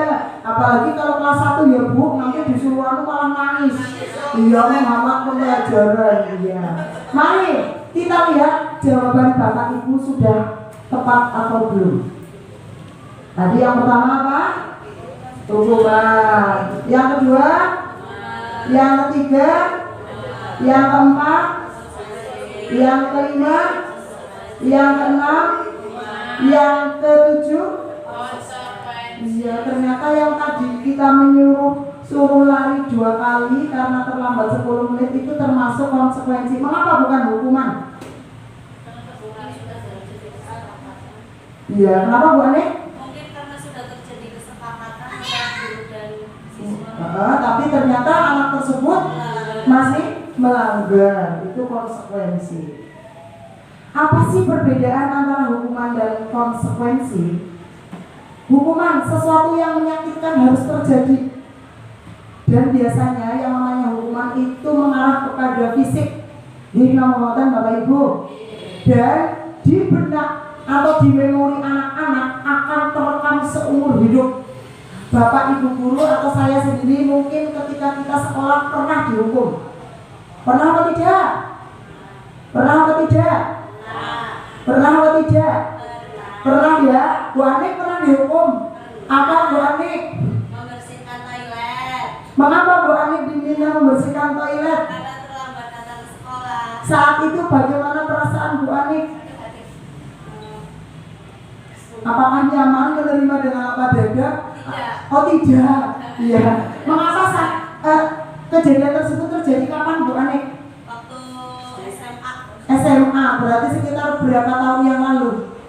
Apalagi kalau kelas 1 ya Bu, nanti disuruh malah nangis. Iya, menghambat pembelajaran. Iya. Mari kita lihat jawaban Bapak Ibu sudah tepat atau belum. Tadi yang pertama apa? Hukuman. Yang kedua? Yang ketiga, yang keempat, yang kelima, yang keenam, yang ketujuh. Iya, ternyata yang tadi kita suruh lari 2 kali karena terlambat 10 menit itu termasuk konsekuensi. Mengapa bukan hukuman? Iya, kenapa Bu Ane? Mungkin karena sudah terjadi kesepakatan antara guru dan siswa. Tapi ternyata anak tersebut masih melanggar. Itu konsekuensi. Apa sih perbedaan antara hukuman dan konsekuensi? Hukuman sesuatu yang menyakitkan harus terjadi. Dan biasanya yang namanya hukuman itu mengarah kepada fisik. Jadi ngomongin Bapak Ibu. Dan di benak atau di memori anak-anak akan terekam seumur hidup. Bapak Ibu guru atau saya sendiri mungkin ketika kita sekolah pernah dihukum. Pernah atau tidak? Pernah atau tidak? Pernah atau tidak? Pernah ya? Bu Anik pernah dihukum. Apa Bu Anik? Membersihkan toilet. Mengapa Bu Anik diminta membersihkan toilet? Karena terlambat datang ke sekolah. Saat itu bagaimana perasaan Bu Anik? Apakah nyaman menerima dengan lapang dada? Tidak. Oh tidak. Iya. Mengapa saat kejadian tersebut terjadi kapan Bu Anik? Waktu SMA. SMA, berarti sekitar berapa tahun yang lalu?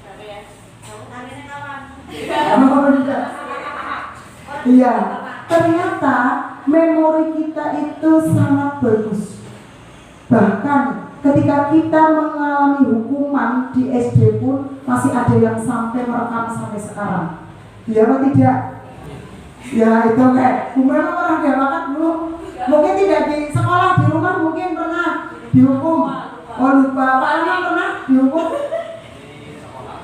Berapa ya? Kamu tangannya kapan? Oh, tidak. Iya. Ternyata memori kita itu sangat bagus. Bahkan ketika kita mengalami hukuman di SD pun masih ada yang sampai merekam sampai sekarang. Iya atau tidak? Ya itu kayak memang pernah diapakan dulu. Mungkin tidak di sekolah, di rumah mungkin pernah dihukum. Oh lupa, Pak Anang pernah dihukum?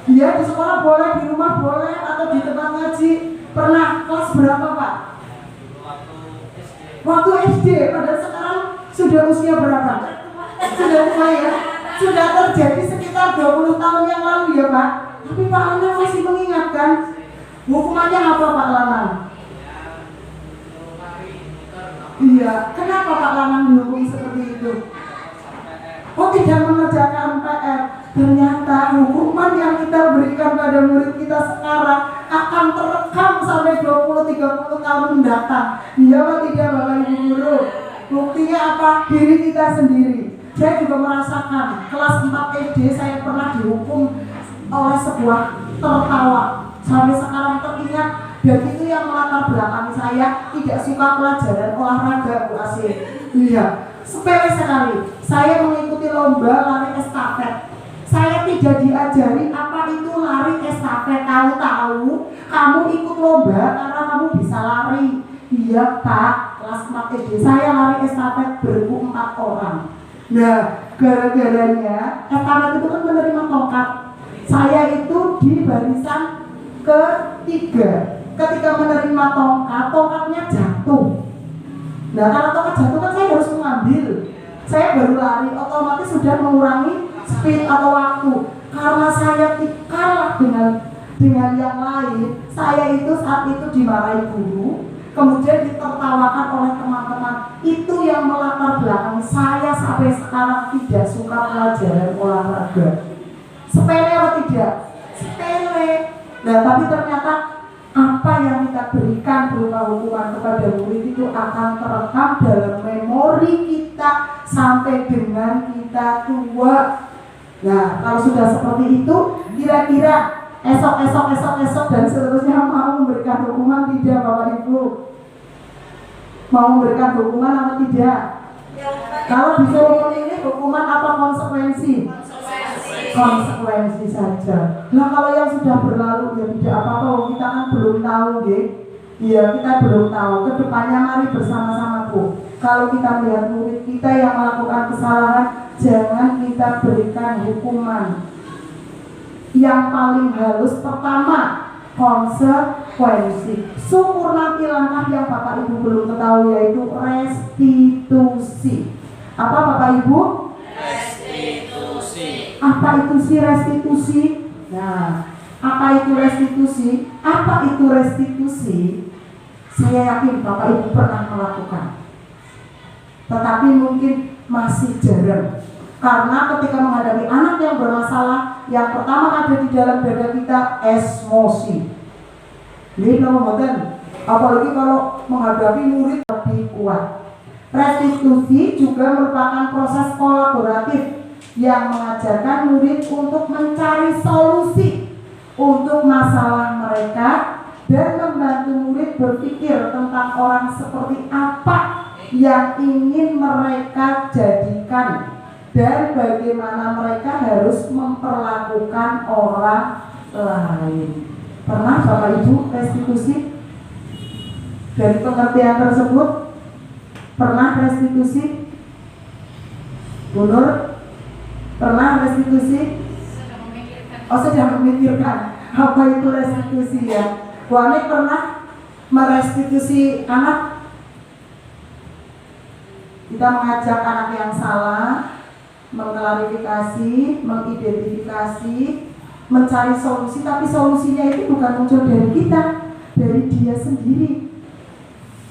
Iya di sekolah boleh, di rumah boleh, atau di tempat ngaji pernah. Kelas berapa Pak? Waktu SD, padahal sekarang sudah usia berapa? Sudah tua ya? Sudah terjadi sekitar 20 tahun yang lalu ya Pak. Tapi Pak Lanang masih mengingatkan. Hukumannya apa Pak Lanang? Iya, kenapa Pak Lanang dihukum seperti itu? Oh tidak mengerjakan PR. Ternyata hukuman yang kita berikan pada murid kita sekarang akan terekam sampai 20-30 tahun mendatang. Iya Pak tidak Bapak Ibu Guru? Buktinya apa? Diri kita sendiri. Saya juga merasakan kelas 4 SD saya pernah dihukum oleh sebuah tertawa. Sampai sekarang teringat, dan itu yang melatar belakangi saya tidak suka pelajaran olahraga Bu Asih. Iya, sepele sekali. Saya mengikuti lomba lari estafet. Saya tidak diajari apa itu lari estafet. Tahu-tahu kamu ikut lomba karena kamu bisa lari. Iya Pak, kelas 4 SD saya lari estafet bergu 4 orang. Nah, gara-garanya estafet itu kan menerima tongkat. Saya itu di barisan ketiga. Ketika menerima tongkat, tongkatnya jatuh. Nah, karena tongkat jatuh kan saya harus mengambil. Saya baru lari, otomatis sudah mengurangi speed atau waktu. Karena saya kalah dengan yang lain, saya itu saat itu dimarahi guru. Kemudian ditertawakan oleh teman-teman. Itu yang melatar belakang saya sampai sekarang tidak suka pelajaran olahraga. Sepele atau tidak? Sepele. Nah tapi ternyata apa yang kita berikan berupa hukuman kepada murid itu akan terekam dalam memori kita sampai dengan kita tua. Nah kalau sudah seperti itu, kira-kira esok dan seterusnya mau memberikan hukuman tidak Bapak Ibu? Mau memberikan hukuman atau tidak? Kalau disuruh memilih hukuman apa konsekuensi? Konsekuensi saja. Nah kalau yang sudah berlalu ya tidak apa-apa, kita kan belum tahu deh. Iya kita belum tahu. Kedepannya mari bersama-sama Bu. Kalau kita melihat murid kita yang melakukan kesalahan, jangan kita berikan hukuman. Yang paling halus pertama konsekuensi. Syukur nanti langkah yang Bapak Ibu belum ketahui yaitu restitusi. Apa Bapak Ibu? Apa itu sih restitusi? Nah, apa itu restitusi? Apa itu restitusi? Saya yakin Bapak Ibu pernah melakukan, tetapi mungkin masih jarang. Karena ketika menghadapi anak yang bermasalah, yang pertama ada di dalam dada kita emosi. Ini nomor, apalagi kalau menghadapi murid lebih kuat. Restitusi juga merupakan proses kolaboratif yang mengajarkan murid untuk mencari solusi untuk masalah mereka dan membantu murid berpikir tentang orang seperti apa yang ingin mereka jadikan dan bagaimana mereka harus memperlakukan orang lain. Pernah Bapak Ibu restitusi? Dari pengertian tersebut pernah restitusi? Bu Nur, pernah restitusi? Oh, sedang memikirkan apa itu restitusi ya. Bu Anik pernah merestitusi anak? Kita mengajak anak yang salah, mengklarifikasi, mengidentifikasi, mencari solusi, tapi solusinya itu bukan muncul dari kita, dari dia sendiri.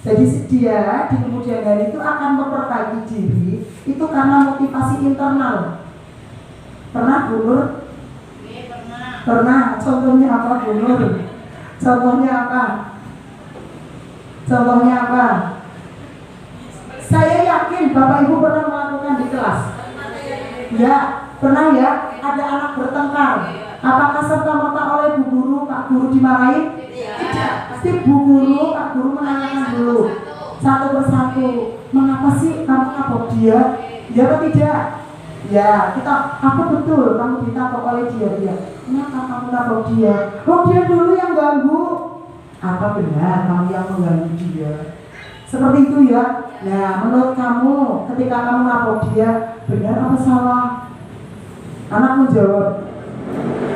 Jadi dia di kemudian hari itu akan memperbaiki diri itu karena motivasi internal. Pernah Bu Nur? Pernah. Contohnya apa Bu Nur? Contohnya apa? Contohnya apa? Saya yakin Bapak Ibu pernah melakukan di kelas. Ya, pernah ya. Ada anak bertengkar. Apakah serta-merta oleh Bu Guru, Pak Guru dimarahin? Tidak. Pasti Bu Guru, Pak Guru menanyakan dulu satu persatu. Mengapa sih kamu nabok dia? Ya atau tidak? Ya, kita apa betul kamu ditabok oleh dia? Kenapa kamu nabok dia? Oh, dia dulu yang ganggu. Apa benar kamu yang mengganggu dia? Seperti itu ya. Nah, menurut kamu ketika kamu nabok dia, benar apa salah? Anak menjawab,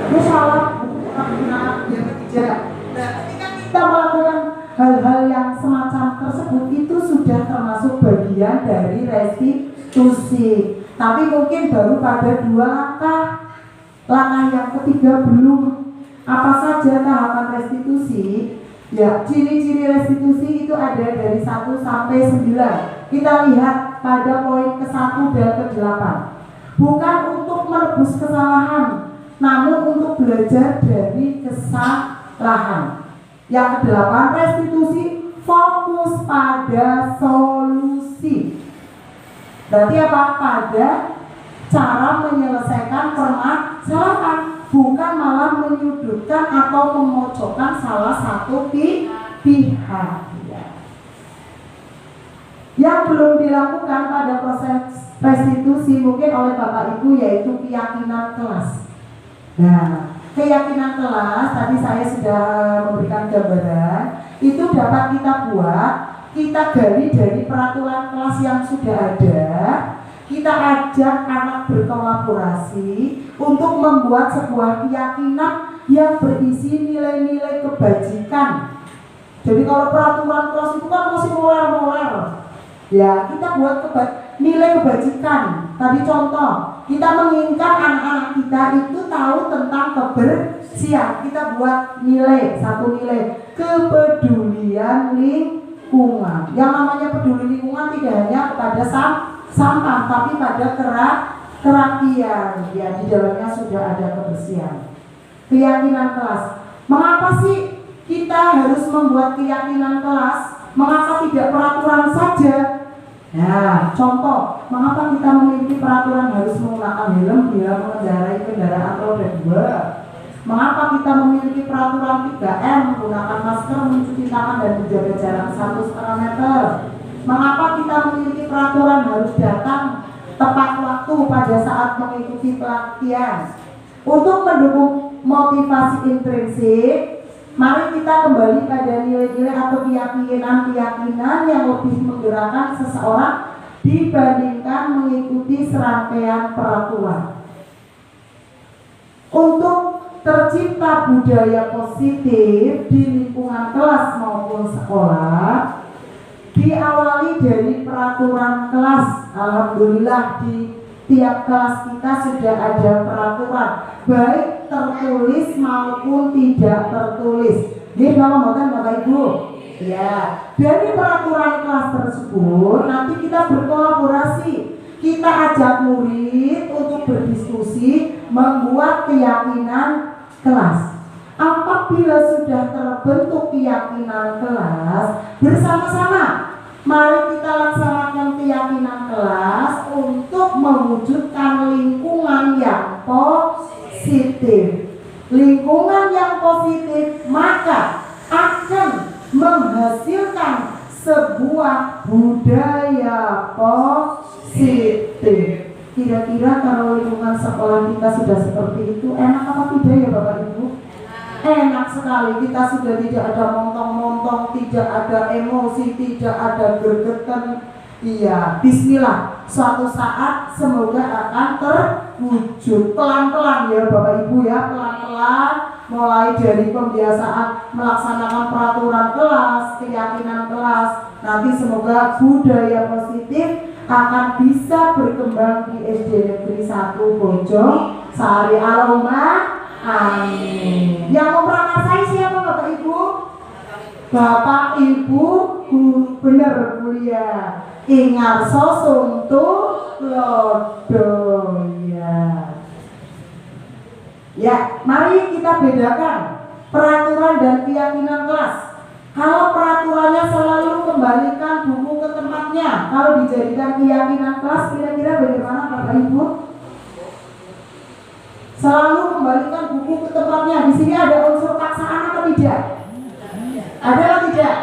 dia salah, benar, dia tidak. Nah, ketika kita melakukan hal-hal yang semacam tersebut, itu sudah termasuk bagian dari restitusi. Tapi mungkin baru pada 2 langkah. Langkah yang ketiga belum. Apa saja tahapan restitusi? Ya, ciri-ciri restitusi itu ada dari 1 sampai 9. Kita lihat pada poin ke-1 dan ke-8. Bukan untuk menebus kesalahan, namun untuk belajar dari kesalahan. Yang ke-8, restitusi fokus pada solusi. Berarti apa? Pada cara menyelesaikan permasalahan, bukan malah menyudutkan atau memojokkan salah satu pihak. Yang belum dilakukan pada proses restitusi mungkin oleh Bapak Ibu yaitu keyakinan kelas. Nah, keyakinan kelas tadi saya sudah memberikan gambaran, itu dapat kita buat, kita gali dari peraturan kelas yang sudah ada. Kita ajak anak berkolaborasi untuk membuat sebuah keyakinan yang berisi nilai-nilai kebajikan. Jadi kalau peraturan kelas itu kan masih moler-moler. Ya, kita buat nilai kebajikan. Tadi contoh, kita menginginkan anak-anak kita itu tahu tentang kebersihan. Kita buat nilai, satu nilai kepedulian lingkungan. Yang namanya peduli lingkungan tidak hanya kepada sampah, tapi pada kerapian. Ya, di dalamnya sudah ada kebersihan. Keyakinan kelas. Mengapa sih kita harus membuat keyakinan kelas? Mengapa tidak peraturan saja? Nah, contoh, mengapa kita memiliki peraturan harus menggunakan helm bila mengendarai kendaraan roda 2? Mengapa kita memiliki peraturan 3M, menggunakan masker, mencuci tangan dan menjaga jarak 1,5 meter? Mengapa kita memiliki peraturan harus datang tepat waktu pada saat mengikuti pelatihan? Untuk mendukung motivasi intrinsik, mari kita kembali pada nilai-nilai atau keyakinan-keyakinan yang lebih menggerakkan seseorang dibandingkan mengikuti serangkaian peraturan. Untuk tercipta budaya positif di lingkungan kelas maupun sekolah, diawali dari peraturan kelas. Alhamdulillah di tiap kelas kita sudah ada peraturan, baik tertulis maupun tidak tertulis. Nggih, mboten Bapak Ibu. Ya, dari peraturan kelas tersebut nanti kita berkolaborasi. Kita ajak murid untuk berdiskusi membuat keyakinan kelas. Apabila sudah terbentuk keyakinan kelas bersama-sama, mari kita laksanakan keyakinan kelas untuk mewujudkan lingkungan yang positif. Lingkungan yang positif maka akan menghasilkan sebuah budaya positif. Kira-kira kalau lingkungan sekolah kita sudah seperti itu, enak apa tidak ya Bapak Ibu? Enak sekali. Kita sudah tidak ada montong-montong, tidak ada emosi, tidak ada gergetan. Iya, bismillah. Suatu saat semoga akan terwujud pelan-pelan ya Bapak Ibu ya, pelan-pelan. Mulai dari pembiasaan melaksanakan peraturan kelas, keyakinan kelas, nanti semoga budaya positif akan bisa berkembang di SD Negeri 1 Bojong Sari. Allahumma amin. Yang memprakarsai siapa Bapak Ibu? Bapak Ibu guru bener kuliah. Ingat sosum tu lodo ya. Ya, mari kita bedakan peraturan dan keyakinan kelas. Kalau peraturannya selalu kembalikan buku ke tempatnya, kalau dijadikan keyakinan kelas, kira-kira bagaimana Bapak Ibu? Selalu kembalikan buku ke tempatnya. Di sini ada unsur paksaan atau tidak? Ada atau tidak?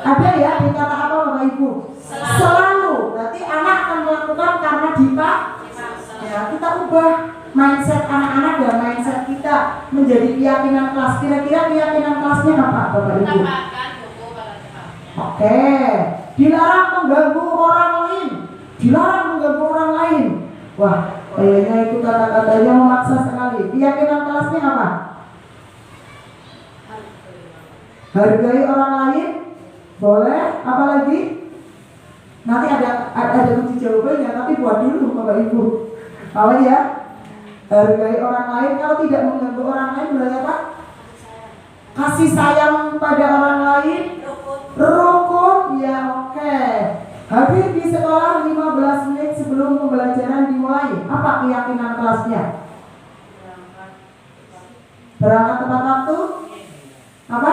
Ada ya, dikata apa Bapak Ibu? Selalu. Berarti anak akan melakukan karena dipaksa. Ya, kita ubah mindset anak-anak dan mindset kita menjadi keyakinan kelas. Kira-kira keyakinan kelasnya apa Bapak Ibu? Oke, dilarang mengganggu orang lain. Dilarang mengganggu orang lain. Wah, kayaknya itu kata-katanya memaksa sekali. Keyakinan kelasnya apa? Hargai orang lain. Boleh, apalagi? Nanti ada kunci jawabannya, tapi buat dulu Bapak Ibu. Apa ya? Hargai orang lain. Kalau tidak mengganggu orang lain berarti apa? Kasih sayang pada orang lain. Rukun, ya oke. Hadir di sekolah 15 menit sebelum pembelajaran dimulai. Apa keyakinan kelasnya? Berangkat tepat waktu? Apa?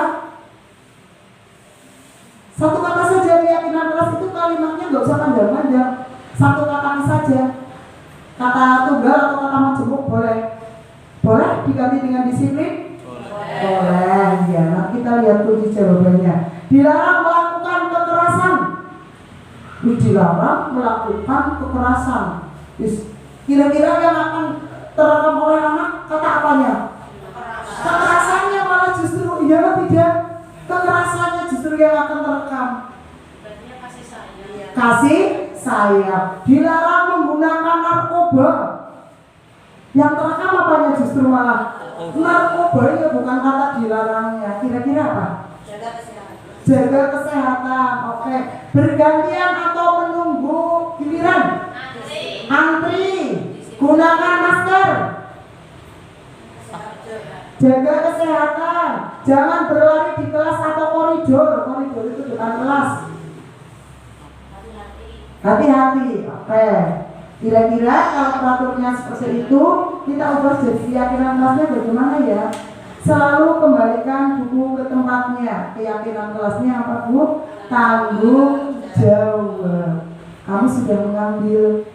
Satu kata saja keyakinan kelas itu, kalimatnya nggak usah panjang-panjang. Satu kata saja. Kata tunggal atau kata majemuk boleh. Boleh diganti dengan disiplin? Boleh. Ya, nah kita lihat kunci jawabannya. Dilarang melakukan kekerasan. Dilarang melakukan kekerasan. Kira-kira yang akan terekam oleh anak kata apanya? Kekerasannya malah justru, iya atau tidak? Kekerasannya justru yang akan terekam. Kasih sayang. Dilarang menggunakan narkoba. Yang terekam apanya justru malah narkoba, ya bukan kata dilarangnya. Kira-kira apa? Jaga kesehatan. Oke. Bergantian atau menunggu giliran? Antri. Gunakan masker. Jaga kesehatan. Jangan berlari di kelas atau koridor. Koridor itu bukan kelas. Hati-hati. Oke. Kira-kira kalau peraturnya seperti itu, kita ubah jadi keyakinan kelasnya bagaimana ya? Selalu kembalikan buku ke tempatnya. Keyakinan kelasnya apa Bu? Tanggung jawab. Kamu sudah mengambil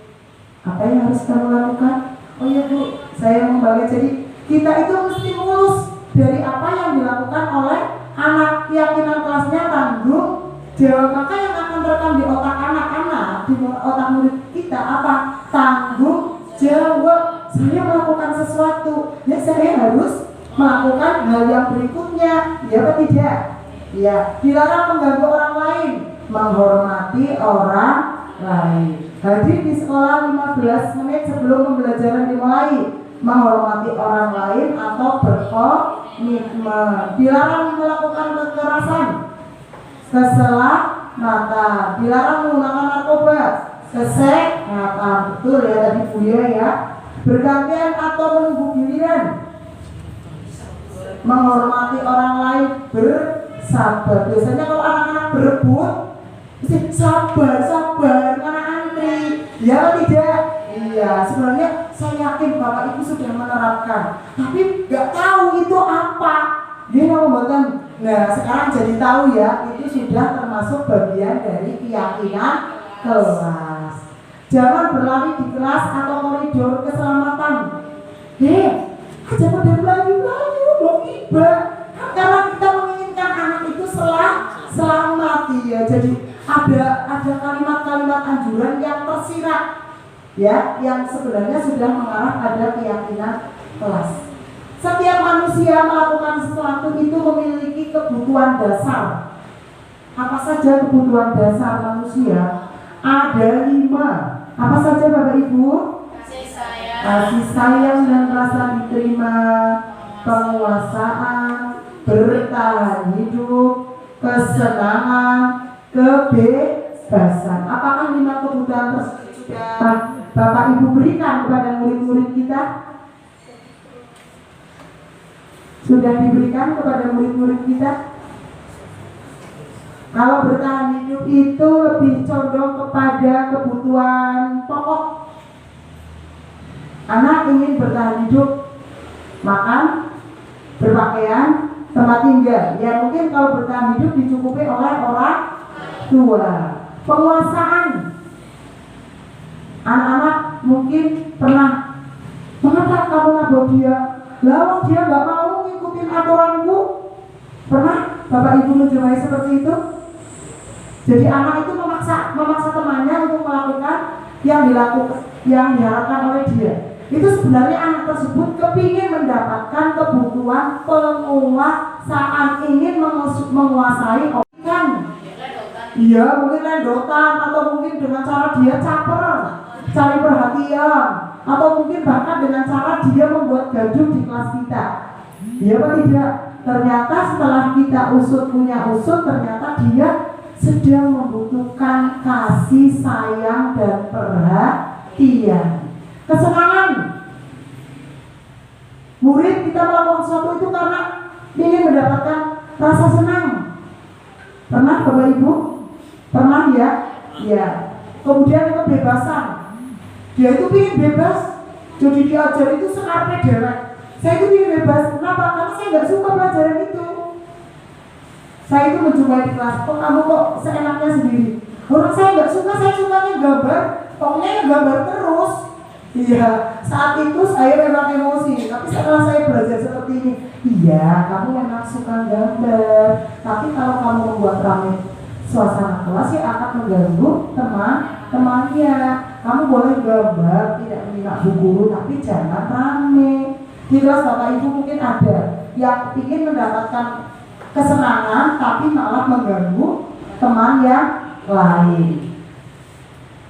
apa yang harus kamu lakukan? Oh iya Bu, saya membagi. Jadi kita itu mesti mulus dari apa yang dilakukan oleh anak. Keyakinan kelasnya tanggung jawab. Maka yang akan terekam di otak anak-anak, di otak murid kita apa? Tanggung jawab. Saya melakukan sesuatu, ya saya harus melakukan hal yang berikutnya, ya atau tidak? Ya, dilarang mengganggu orang lain, menghormati orang lain. Hadir di sekolah 15 menit sebelum pembelajaran dimulai, menghormati orang lain atau berkomitmen. Dilarang melakukan kekerasan, keselamatan. Dilarang menggunakan narkoba, kesehatan. Betul ya tadi Bu ya. Bergantian atau menunggu giliran, menghormati orang lain, sabar. Biasanya kalau anak-anak berebut mesti sabar, anak antri. Ya atau tidak? Iya, sebenarnya saya yakin Bapak Ibu sudah menerapkan, tapi nggak tahu itu apa. Dia ngomongkan, nah sekarang jadi tahu ya, itu sudah termasuk bagian dari keyakinan kelas. Jangan berlari di kelas atau koridor keselamatan. Aja pada melayu-layu, mau iba. Karena kita menginginkan anak itu selamat ya. Jadi ada kalimat-kalimat anjuran yang tersirat, ya, yang sebenarnya sudah mengarah pada keyakinan kelas. Setiap manusia melakukan sesuatu itu memiliki kebutuhan dasar. Apa saja kebutuhan dasar manusia? Ada 5. Apa saja Bapak Ibu? Kasih sayang dan rasa diterima, penguasaan, bertahan hidup, kesenangan, kebebasan. Apakah 5 kebutuhan tersebut sudah Bapak Ibu berikan kepada murid-murid kita? Sudah diberikan kepada murid-murid kita? Kalau bertahan hidup itu lebih condong kepada kebutuhan pokok. Anak ingin bertahan hidup, makan, berpakaian, tempat tinggal. Ya mungkin kalau bertahan hidup dicukupi oleh orang tua. Penguasaan. Anak-anak mungkin pernah, mengapa kamu nabok dia? Lalu dia nggak mau ngikutin aturanku. Pernah Bapak Ibu menjumpai seperti itu? Jadi anak itu memaksa temannya untuk melakukan yang diharapkan oleh dia. Itu sebenarnya anak tersebut kepingin mendapatkan kebutuhan penguasaan, ingin menguasai orang. Iya, mungkin lendotan, atau mungkin dengan cara dia caper, cari perhatian, atau mungkin bahkan dengan cara dia membuat gaduh di kelas kita. Iya apa tidak? Ternyata setelah kita punya usut, ternyata dia sedang membutuhkan kasih sayang dan perhatian. Kesenangan. Murid kita melakukan sesuatu itu karena ingin mendapatkan rasa senang. Pernah Bapak Ibu? Pernah ya? Ya. Kemudian kebebasan. Dia itu ingin bebas. Jadi diajar itu sekarpe dewek. Saya itu ingin bebas. Kenapa? Karena saya nggak suka pelajaran itu. Saya itu menjumpai di kelas, kok kamu kok seenaknya sendiri? Orang saya nggak suka, saya sukanya gambar. Pokoknya gambar terus. Iya, saat itu saya memang emosi. Tapi setelah saya belajar seperti ini, iya, kamu memang suka gambar. Tapi kalau kamu membuat ramai suasana kelas, ya akan mengganggu teman-temannya. Kamu boleh gambar, tidak minta bu guru, tapi jangan rame. Di kelas Bapak Ibu mungkin ada yang ingin mendapatkan kesenangan tapi malah mengganggu teman yang lain.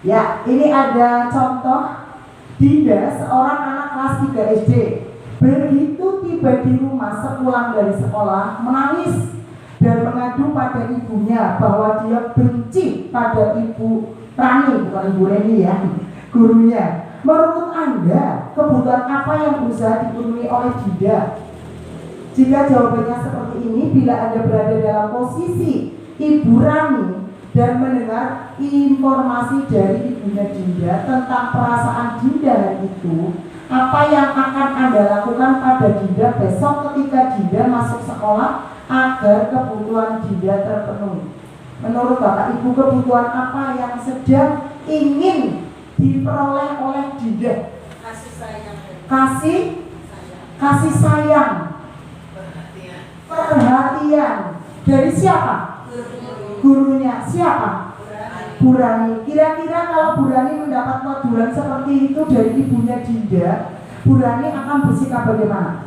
Ya, ini ada contoh Dinda, seorang anak kelas 3 SD. Begitu tiba di rumah sepulang dari sekolah, menangis dan mengadu pada ibunya bahwa dia benci pada Ibu Rani, bukan Ibu Reni ya, gurunya. Menurut Anda, kebutuhan apa yang berusaha dipenuhi oleh Dinda? Jika jawabannya seperti ini, bila Anda berada dalam posisi Ibu Rani dan mendengar informasi dari ibunya Dinda tentang perasaan Dinda itu, apa yang akan Anda lakukan pada Dinda besok ketika Dinda masuk sekolah agar kebutuhan Dinda terpenuhi? Menurut Bapak Ibu, kebutuhan apa yang sedang ingin diperoleh oleh Dinda? Kasih sayang. Perhatian dari siapa? Gurunya. Siapa? Bu Rani. Kira-kira kalau Bu Rani mendapat modulan seperti itu dari ibunya Dinda, Bu Rani akan bersikap bagaimana?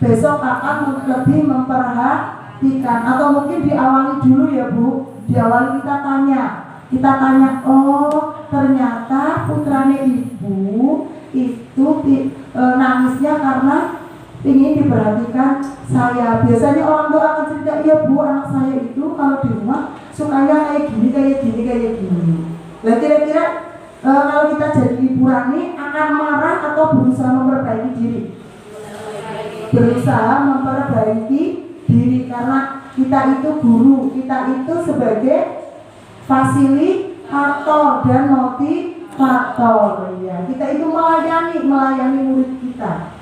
Besok akan lebih memperhatikan. Atau mungkin diawali dulu ya Bu. Diawali kita tanya, oh ternyata putranya ibu itu nangisnya karena ingin diperhatikan saya. Biasanya orang tua akan cerita, iya Bu, anak saya itu kalau di rumah sukanya kayak gini. Nah kira-kira kalau kita jadi Ibu Rani akan marah atau berusaha memperbaiki diri? Berusaha memperbaiki diri, karena kita itu guru, kita itu sebagai fasilitator dan motivator ya. Kita itu melayani murid kita.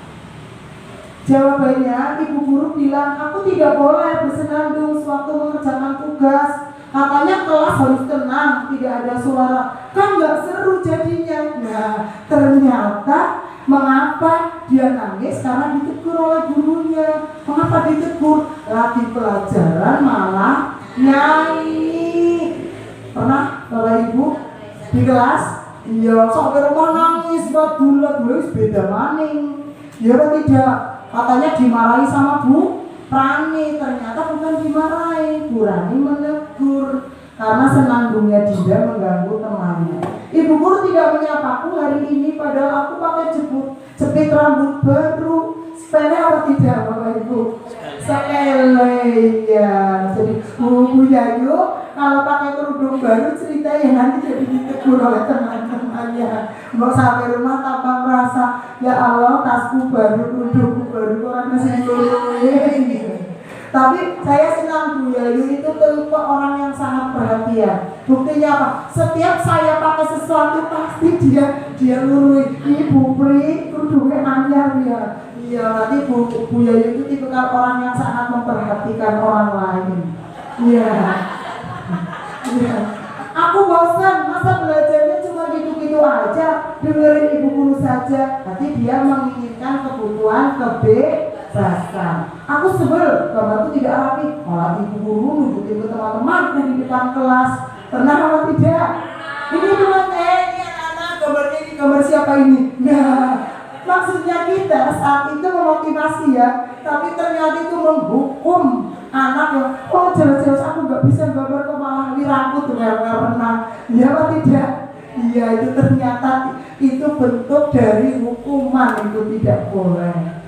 Jawabannya, ibu guru bilang, aku tidak boleh bersenandung sewaktu mengerjakan tugas. Katanya kelas harus tenang, tidak ada suara. Kan nggak seru jadinya. Nah, ternyata mengapa dia nangis? Karena ditegur oleh gurunya. Mengapa ditegur? Lagi pelajaran malah nyanyi. Pernah Bapak Ibu di kelas? Iya, sampai rumah nangis, buat bulat beda maning. Ya apa tidak? Katanya dimarahi sama Bu Rani, ternyata bukan dimarahi, Bu Rani menegur karena senandungnya dia mengganggu temannya. Ibu guru tidak menyapaku hari ini, padahal aku pakai jepit rambut baru. Sepele apa tidak Bapak Ibu? Sepele ya. Jadi Bu Yayu kalau pakai kerudung baru ceritanya nanti jadi ditegur oleh teman-temannya. Mau sampai rumah tanpa merasa, ya Allah tasku baru, kerudungku baru, orang masih gitu. Tapi saya senang Bu Yayu itu tipe orang yang sangat perhatian. Buktinya apa? Setiap saya pakai sesuatu pasti dia luruhin. Ibu Pri, kerudungnya anyar ya. Iya, nanti Bu Yayu itu tipe orang yang sangat memperhatikan orang lain. Iya. Iya. Aku bosan, masa belajarnya cuma gitu-gitu aja, dengerin ibu guru saja. Nanti dia menginginkan kebutuhan kebebasan. Aku sebel, gambarku tidak rapi, malah ibu guru nunjukin ke teman-temanku di depan kelas. Pernah apa tidak? Ini teman ini anak-anak, gambarnya ini gambar siapa ini? Nah, maksudnya kita saat itu memotivasi ya, tapi ternyata itu menghukum anak yang, oh jelas-jelas aku nggak bisa gambar kepala rambut tuh nggak pernah. Iya apa tidak? Iya, itu ternyata itu bentuk dari hukuman, itu tidak boleh.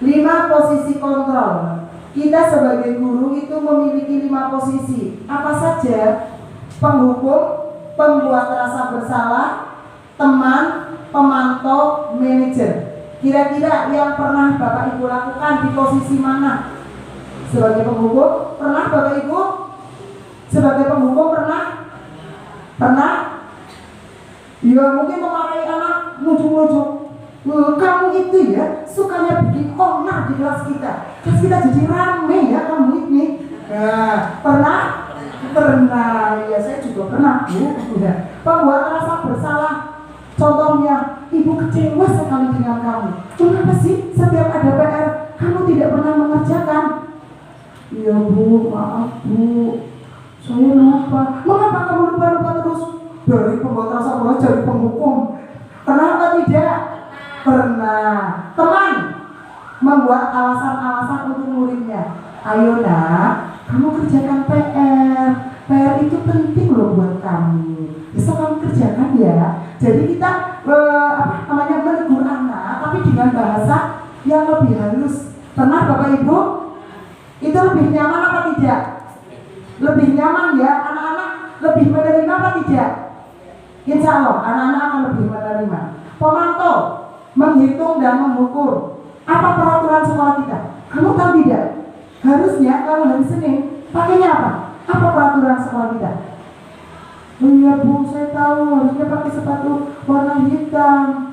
5 posisi kontrol. Kita sebagai guru itu memiliki 5 posisi. Apa saja? Penghukum, pembuat rasa bersalah, teman, pemantau, manajer. Kira-kira yang pernah Bapak Ibu lakukan di posisi mana? Sebagai penghukum, pernah Bapak Ibu? Sebagai penghukum pernah? Pernah? Ya mungkin memarahi anak, muncul-muncul. Kamu itu ya, sukanya bikin onar di kelas kita. Kelas kita jadi rame ya kamu ini. Nah, pernah? Pernah, ya saya juga pernah Bu. Ya. Pembuat rasa bersalah. Contohnya, ibu kecewa sekali dengan kamu. Kenapa sih setiap ada PR, kamu tidak pernah mengerjakan? Iya Bu, maaf Bu, saya lupa. Mengapa kamu lupa terus? Dari pembuat rasa bersalah jadi penghukum. Kenapa tidak? Pernah. Teman membuat alasan-alasan untuk muridnya. Ayo nak, kamu kerjakan PR. PR itu penting loh buat kamu. Bisa kamu kerjakan ya. Jadi kita menegur anak, tapi dengan bahasa yang lebih halus. Pernah Bapak Ibu? Itu lebih nyaman apa tidak? Lebih nyaman ya, anak-anak lebih menerima apa tidak? Insya Allah anak-anak akan lebih menerima. Pemantau, menghitung dan mengukur. Apa peraturan sekolah kita? Kamu tahu tidak? Harusnya kalau hari Senin pakainya apa? Apa peraturan sekolah kita? Oh iya Bu, saya tahu harusnya pakai sepatu warna hitam.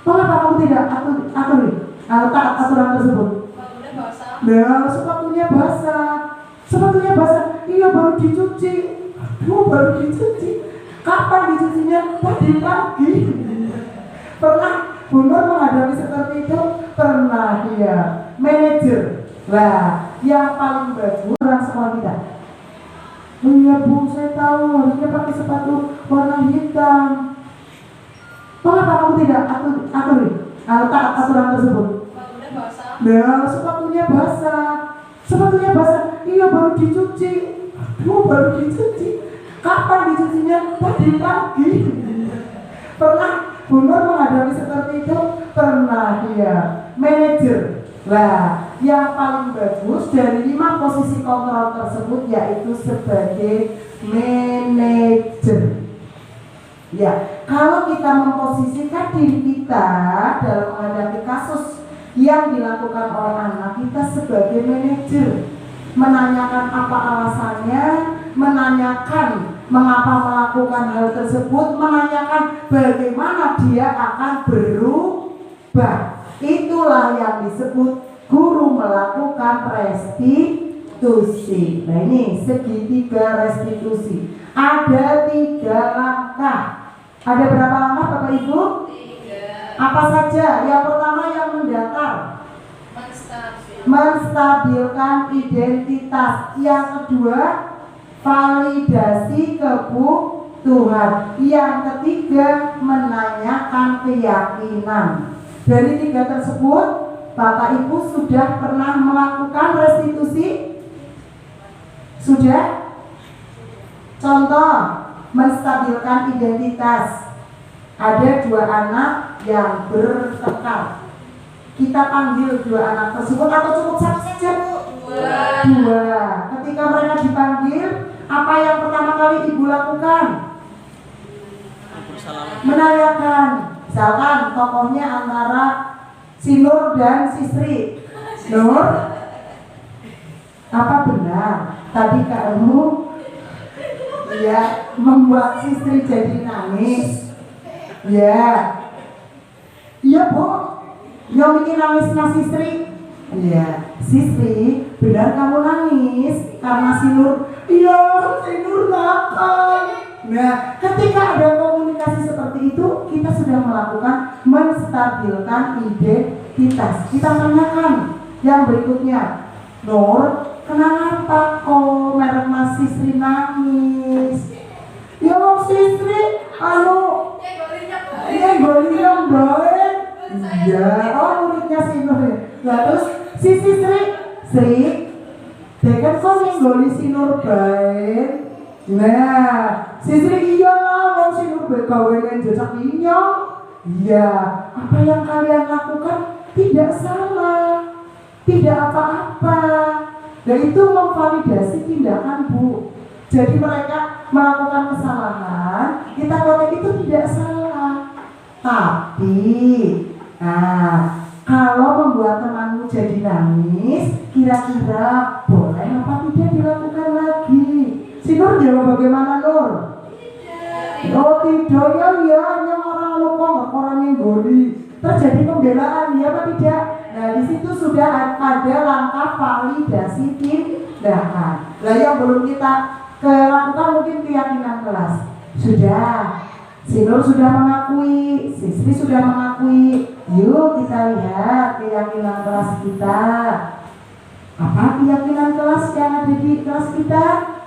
Mengapa kamu tidak taat aturan tersebut? Nah, sepatunya basah. Sepatunya basah. Iya baru dicuci. Baru dicuci. Kapan dicucinya? Tadi pagi. Pernah Bu Nur menghadapi seperti itu? Pernah ya. Manajer. Lah, yang paling bagus orang sekolah kita. Oh iya Bu, saya tahu harusnya pakai sepatu warna hitam. Mengapa kamu tidak taat aturan tersebut? Nah, sepatunya basah. Sepatunya basah. Iya baru dicuci. Baru dicuci. Kapan dicucinya? Tadi pagi. Pernah Bu Nur menghadapi seperti itu? Pernah ya. Manajer. Lah, yang paling bagus dari 5 posisi kontrol tersebut yaitu sebagai manajer. Ya, kalau kita memposisikan diri kita dalam menghadapi kasus yang yang dilakukan oleh anak, kita sebagai manajer menanyakan apa alasannya, menanyakan mengapa melakukan hal tersebut, menanyakan bagaimana dia akan berubah. Itulah yang disebut guru melakukan restitusi. Nah ini segitiga restitusi. Ada 3 langkah. Ada berapa langkah Bapak Ibu? 3. Apa saja? Yang pertama yang mendatar, menstabilkan identitas. Yang kedua, validasi kebutuhan. Yang ketiga, menanyakan keyakinan. Dari 3 tersebut, Bapak Ibu sudah pernah melakukan restitusi? Sudah? Contoh, menstabilkan identitas. Ada 2 anak yang bertengkar. Kita panggil 2 anak tersebut atau cukup 1 saja Bu? 2. Ketika mereka dipanggil, apa yang pertama kali Ibu lakukan? Menanyakan. Misalkan tokohnya antara si Nur dan si Sri. Nur, apa benar tadi kamu ya membuat si Sri jadi nangis? Ya. Iya Bu. Yang bikin nangis si Sri? Iya. Si Sri, benar kamu nangis karena si Nur? Iya, si Nur nakal. Nah, ketika ada komunikasi seperti itu, kita sudah melakukan menstabilkan identitas. Kita tanyakan yang berikutnya, Nur, kenapa kok merek nasi Sri nangis? Ya si Sri, golinya baik. Iya, muridnya si Nur. Nah terus si Sri, dekat kok nggoli si Nur baik. Nah, si Sri iya lah, mau si Nur baik gawean jejak inyong. Iya, apa yang kalian lakukan tidak salah, tidak apa-apa. Dan itu memvalidasi tindakan Bu. Jadi mereka melakukan kesalahan, kita kata itu tidak salah. Tapi, nah, kalau membuat temanmu jadi nangis, kira-kira boleh apa tidak dilakukan lagi? Si Nur jawab bagaimana Nur? Oh tidak ya, hanya orang lupa orang yang goli. Terjadi pembelaan ya apa tidak? Nah di situ sudah ada langkah validasi tindakan. Nah yang belum kita lakukan mungkin keyakinan kelas. Sudah, si Nur sudah mengakui, si Sri sudah mengakui. Yuk kita lihat keyakinan kelas kita. Apa keyakinan kelas yang ada di kelas kita?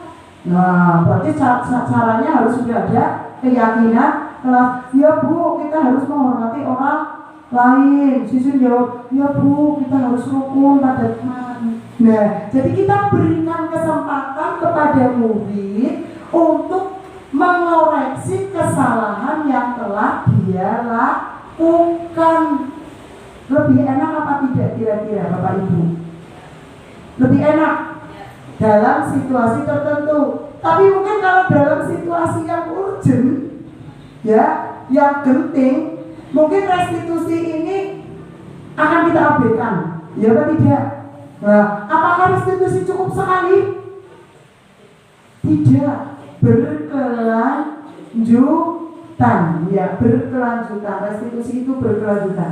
Nah, berarti caranya harus sudah ada keyakinan kelas. Ya Bu, kita harus menghormati orang lain. Sisi jawab, ya Bu, kita harus rukun pada teman. Nah, jadi kita berikan kesempatan kepada murid untuk mengoreksi kesalahan yang telah dia lakukan. Lebih enak apa tidak kira-kira Bapak Ibu? Lebih enak dalam situasi tertentu. Tapi mungkin kalau dalam situasi yang urgent, ya, yang genting, mungkin restitusi ini akan kita abaikan, ya atau tidak? Nah, apakah restitusi cukup sekali? Tidak, berkelanjutan, ya berkelanjutan. Restitusi itu berkelanjutan.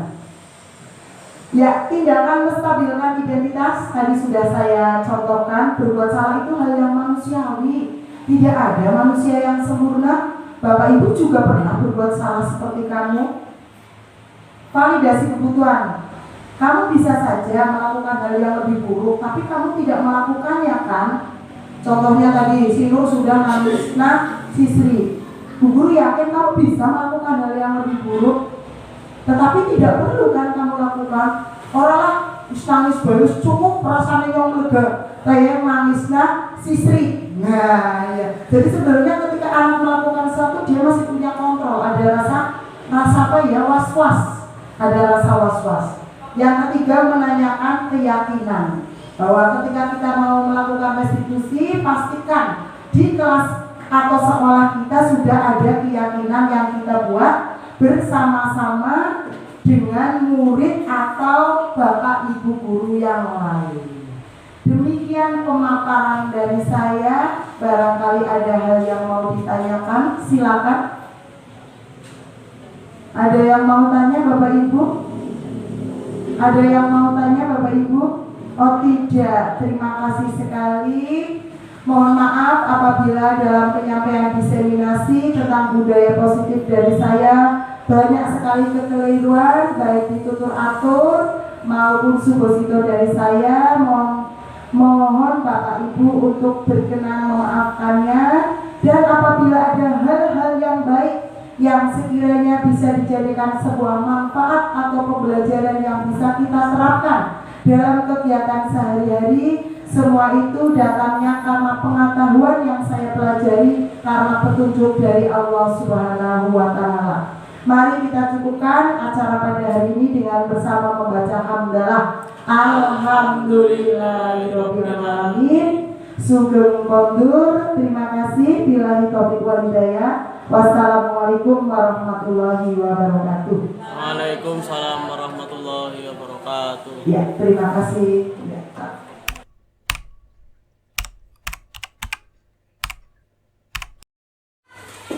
Ya, tindakan menstabilkan identitas tadi sudah saya contohkan. Berbuat salah itu hal yang manusiawi. Tidak ada manusia yang sempurna. Bapak Ibu juga pernah berbuat salah seperti kamu. Validasi kebutuhan. Kamu bisa saja melakukan hal yang lebih buruk, tapi kamu tidak melakukannya kan? Contohnya tadi, si Nur sudah nangis, si Sri. Bu Guru yakin kamu bisa melakukan hal yang lebih buruk, tetapi tidak perlu kan kamu lakukan. Orang nangis baru cukup perasaan yang lega, kayak nangis si Sri. Nah, ya. Jadi sebenarnya ketika anak melakukan sesuatu dia masih punya kontrol. Ada rasa apa ya, was-was. Ada rasa was-was. Yang ketiga, menanyakan keyakinan bahwa ketika kita mau melakukan restitusi, pastikan di kelas atau sekolah kita sudah ada keyakinan yang kita buat bersama-sama dengan murid atau bapak ibu guru yang lain. Demikian pemaparan dari saya. Barangkali ada hal yang mau ditanyakan, silakan. Ada yang mau tanya Bapak Ibu? Ada yang mau tanya Bapak Ibu? Oh tidak, terima kasih sekali. Mohon maaf apabila dalam penyampaian diseminasi tentang budaya positif dari saya banyak sekali kekeliruan, baik ditutur atur maupun suposito dari saya. Mohon Bapak Ibu untuk berkenan memaafkannya, dan apabila ada hal-hal yang baik yang sekiranya bisa dijadikan sebuah manfaat atau pembelajaran yang bisa kita terapkan dalam kegiatan sehari-hari, semua itu datangnya karena pengetahuan yang saya pelajari karena petunjuk dari Allah Subhanahu wa Ta'ala. Mari kita cukupkan acara pada hari ini dengan bersama membaca hamdalah. Alhamdulillahirabbil alamin. Sugeng kondur. Terima kasih. Billahi taufiq wal hidayah. Wassalamualaikum warahmatullahi wabarakatuh. Waalaikumsalam warahmatullahi wabarakatuh. Ya, terima kasih. Ya.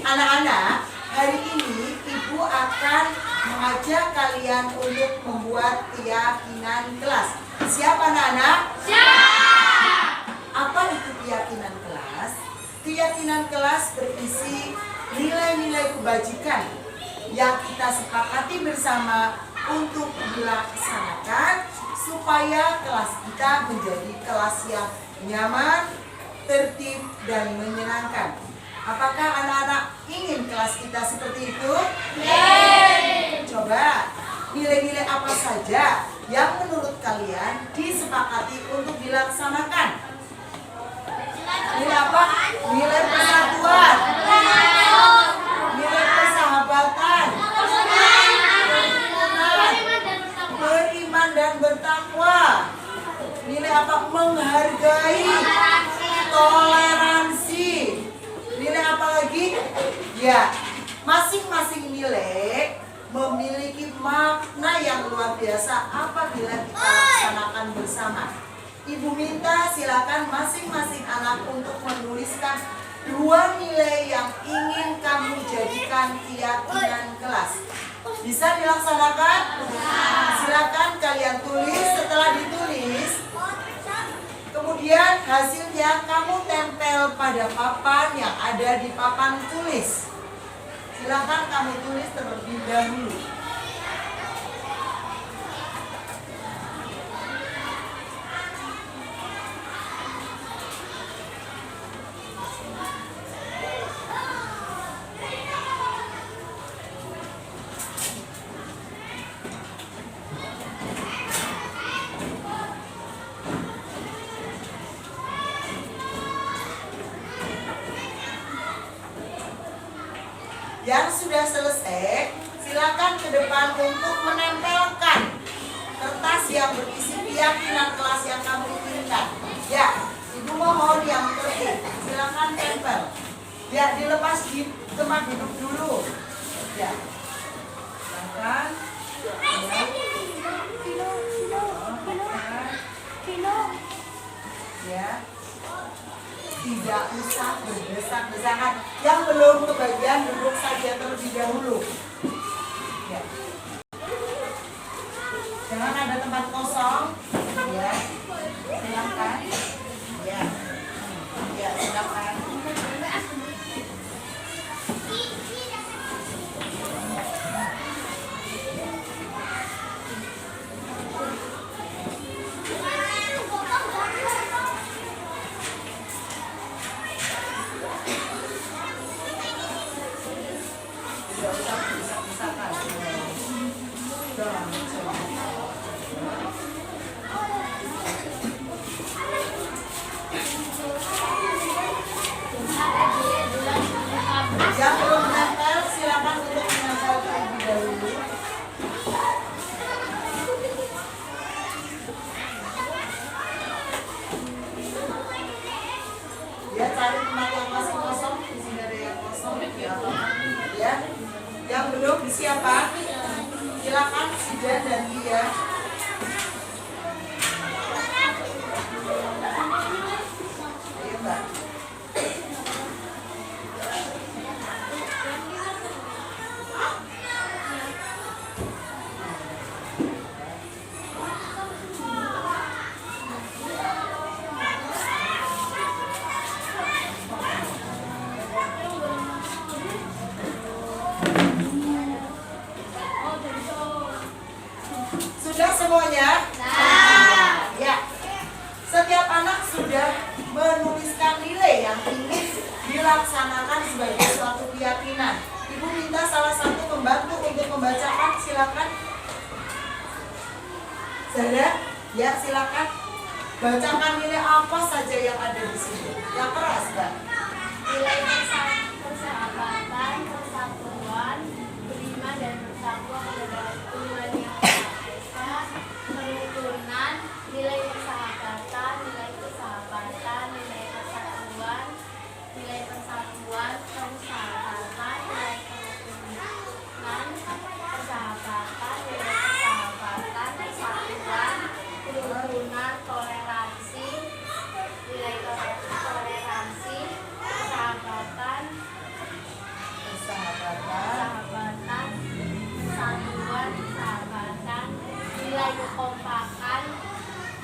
Anak-anak, hari ini Ibu akan mengajak kalian untuk membuat keyakinan kelas. Siap anak-anak? Siap! Apa itu keyakinan kelas? Keyakinan kelas berisi nilai-nilai kebajikan yang kita sepakati bersama untuk dilaksanakan supaya kelas kita menjadi kelas yang nyaman, tertib, dan menyenangkan. Apakah anak-anak ingin kelas kita seperti itu? Coba, nilai-nilai apa saja yang menurut kalian disepakati untuk dilaksanakan? Nilai apa? Nilai persatuan, nilai persahabatan, beriman dan bertakwa. Nilai apa? Menghargai, toleransi. Nilai apa lagi? Ya, masing-masing nilai memiliki makna yang luar biasa apabila kita laksanakan bersama. Ibu minta silakan masing-masing anak untuk menuliskan 2 nilai yang ingin kamu jadikan keyakinan kelas. Bisa dilaksanakan? Silakan kalian tulis. Setelah ditulis, kemudian hasilnya kamu tempel pada papan yang ada di papan tulis. Silakan kamu tulis terlebih dahulu. Yang sudah selesai, silakan ke depan untuk menempelkan kertas yang berisi keyakinan kelas yang kamu inginkan. Ya, Ibu mohon yang tertib, silakan tempel. Ya, dilepas di tempat duduk dulu. Ya, silakan. Ya. Tidak usah berdesak-desakan. Yang belum kebagian duduk saja terlebih dahulu. Ya. Jangan ada tempat kosong. Ya. Silakan. Ya. Ya, silakan. semuanya? Ya. Setiap anak sudah menuliskan nilai yang ingin dilaksanakan sebagai suatu keyakinan. Ibu minta salah satu pembantu untuk membacakan, silakan. Zahra, ya silakan. Bacakan nilai apa saja yang ada di sini. Yang keras, Mbak. Nilai persahabatan, persatuan, beriman dan bertakwa kepada Tuhan yang Maha Esa, kerukunan, nilai persahabatan, nilai persatuan, nilai persatuan, nilai kerukunan, persahabatan, nilai persatuan, kerukunan, toleransi, nilai toleransi, persahabatan, persatuan, persahabatan, nilai kekompakan,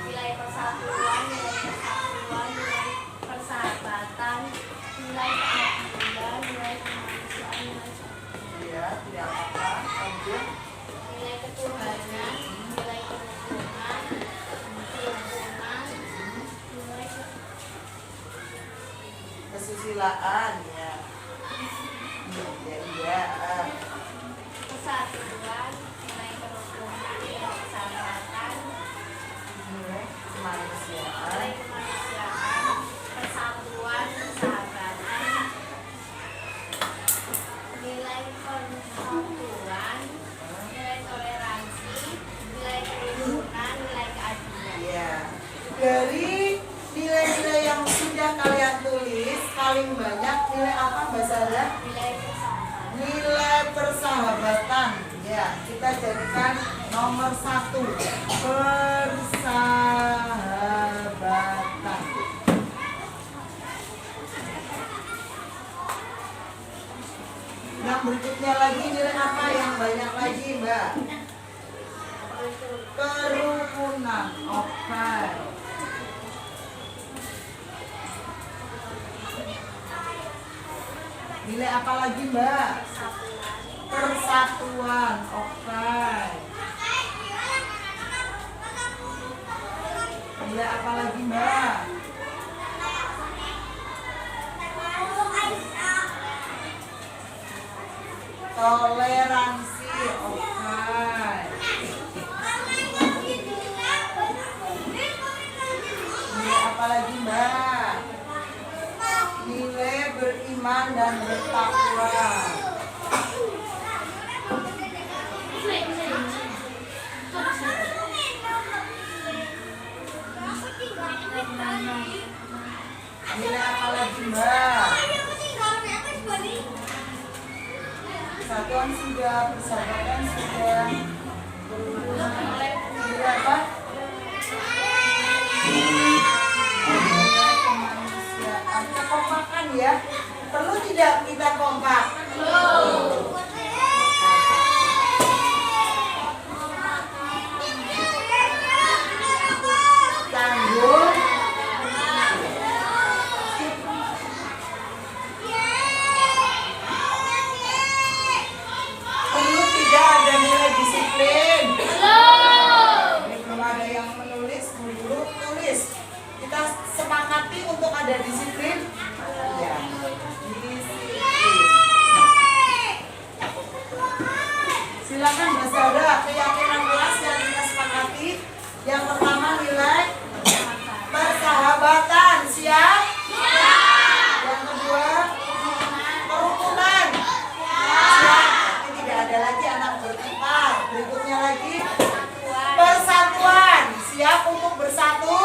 nilai persatuan, nilai persahabatan, nilai keadilan, nilai kemanusiaan, Ya, tidak apa-apa. Lanjut. nilai ketuhanan, nilai kerukunan, nilai Kesusilaan, ya. Iya. persatuan, nilai kerukunan, nilai persahabatan, Nilai kemanusiaan. nilai kemanusiaan, persatuan, persahabatan, nilai persatuan, nilai toleransi, nilai kerukunan, nilai keadilan. Ya. Dari nilai-nilai yang sudah kalian tulis, paling banyak nilai apa, Mbak Sarah? Nilai persahabatan. Nilai persahabatan. Ya, kita jadikan nomor 1. Persahabatan. Yang berikutnya lagi nilai apa yang banyak lagi, Mbak? Kerukunan. Oke. Nilai apa lagi, Mbak? Persatuan. Oke. Nilai apa lagi, Mbak? Toleransi. Oke. Nilai apa lagi, Mbak? Nilai beriman dan bertakwa. Nilai apa lagi, Mbak? Persatuan sudah, persahabatan sudah. Nilai apa? Nilai kemanusiaan. Kekompakan ya. Perlu tidak kita kompak? Tanggung. Perlu tidak ada nilai disiplin? Ini belum ada yang menulis, guru tulis. Kita sepakati untuk ada disiplin. Ya, disiplin. Silakan Mbak Sarah, keyakinan kelas yang kita sepakati. Yang pertama nilai persahabatan, siap? Yang kedua kerukunan, siap? Tapi tidak ada lagi anak bertempar. Berikutnya lagi persatuan, siap untuk bersatu?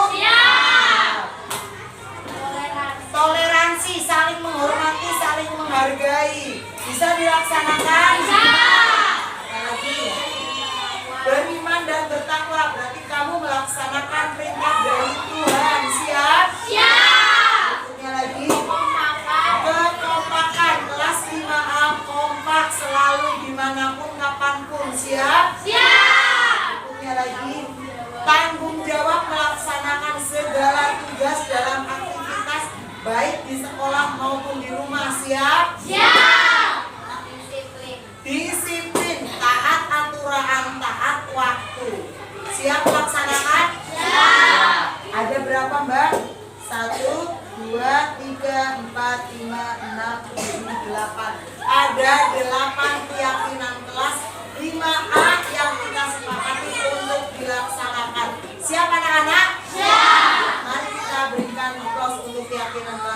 Toleransi, saling menghormati, saling menghargai. Bisa dilaksanakan? Apalagi? Beriman dan bertakwa, berarti kamu melaksanakan perintah dari Tuhan. Siap? Berikutnya lagi kekompakan, kelas 5A kompak selalu dimanapun kapanpun. Siap? Berikutnya lagi tanggung jawab melaksanakan segala tugas dalam aktivitas baik di sekolah maupun di rumah. Siap? Disiplin, taat aturan, taat waktu. Siap laksanakan? Siap. Ada berapa Mbak? 1, 2, 3, 4, 5, 6, 7, 8. Ada 8 keyakinan kelas 5A yang kita sepakati untuk dilaksanakan. Siap anak-anak? Siap. Mari kita berikan aplaus untuk keyakinan kelas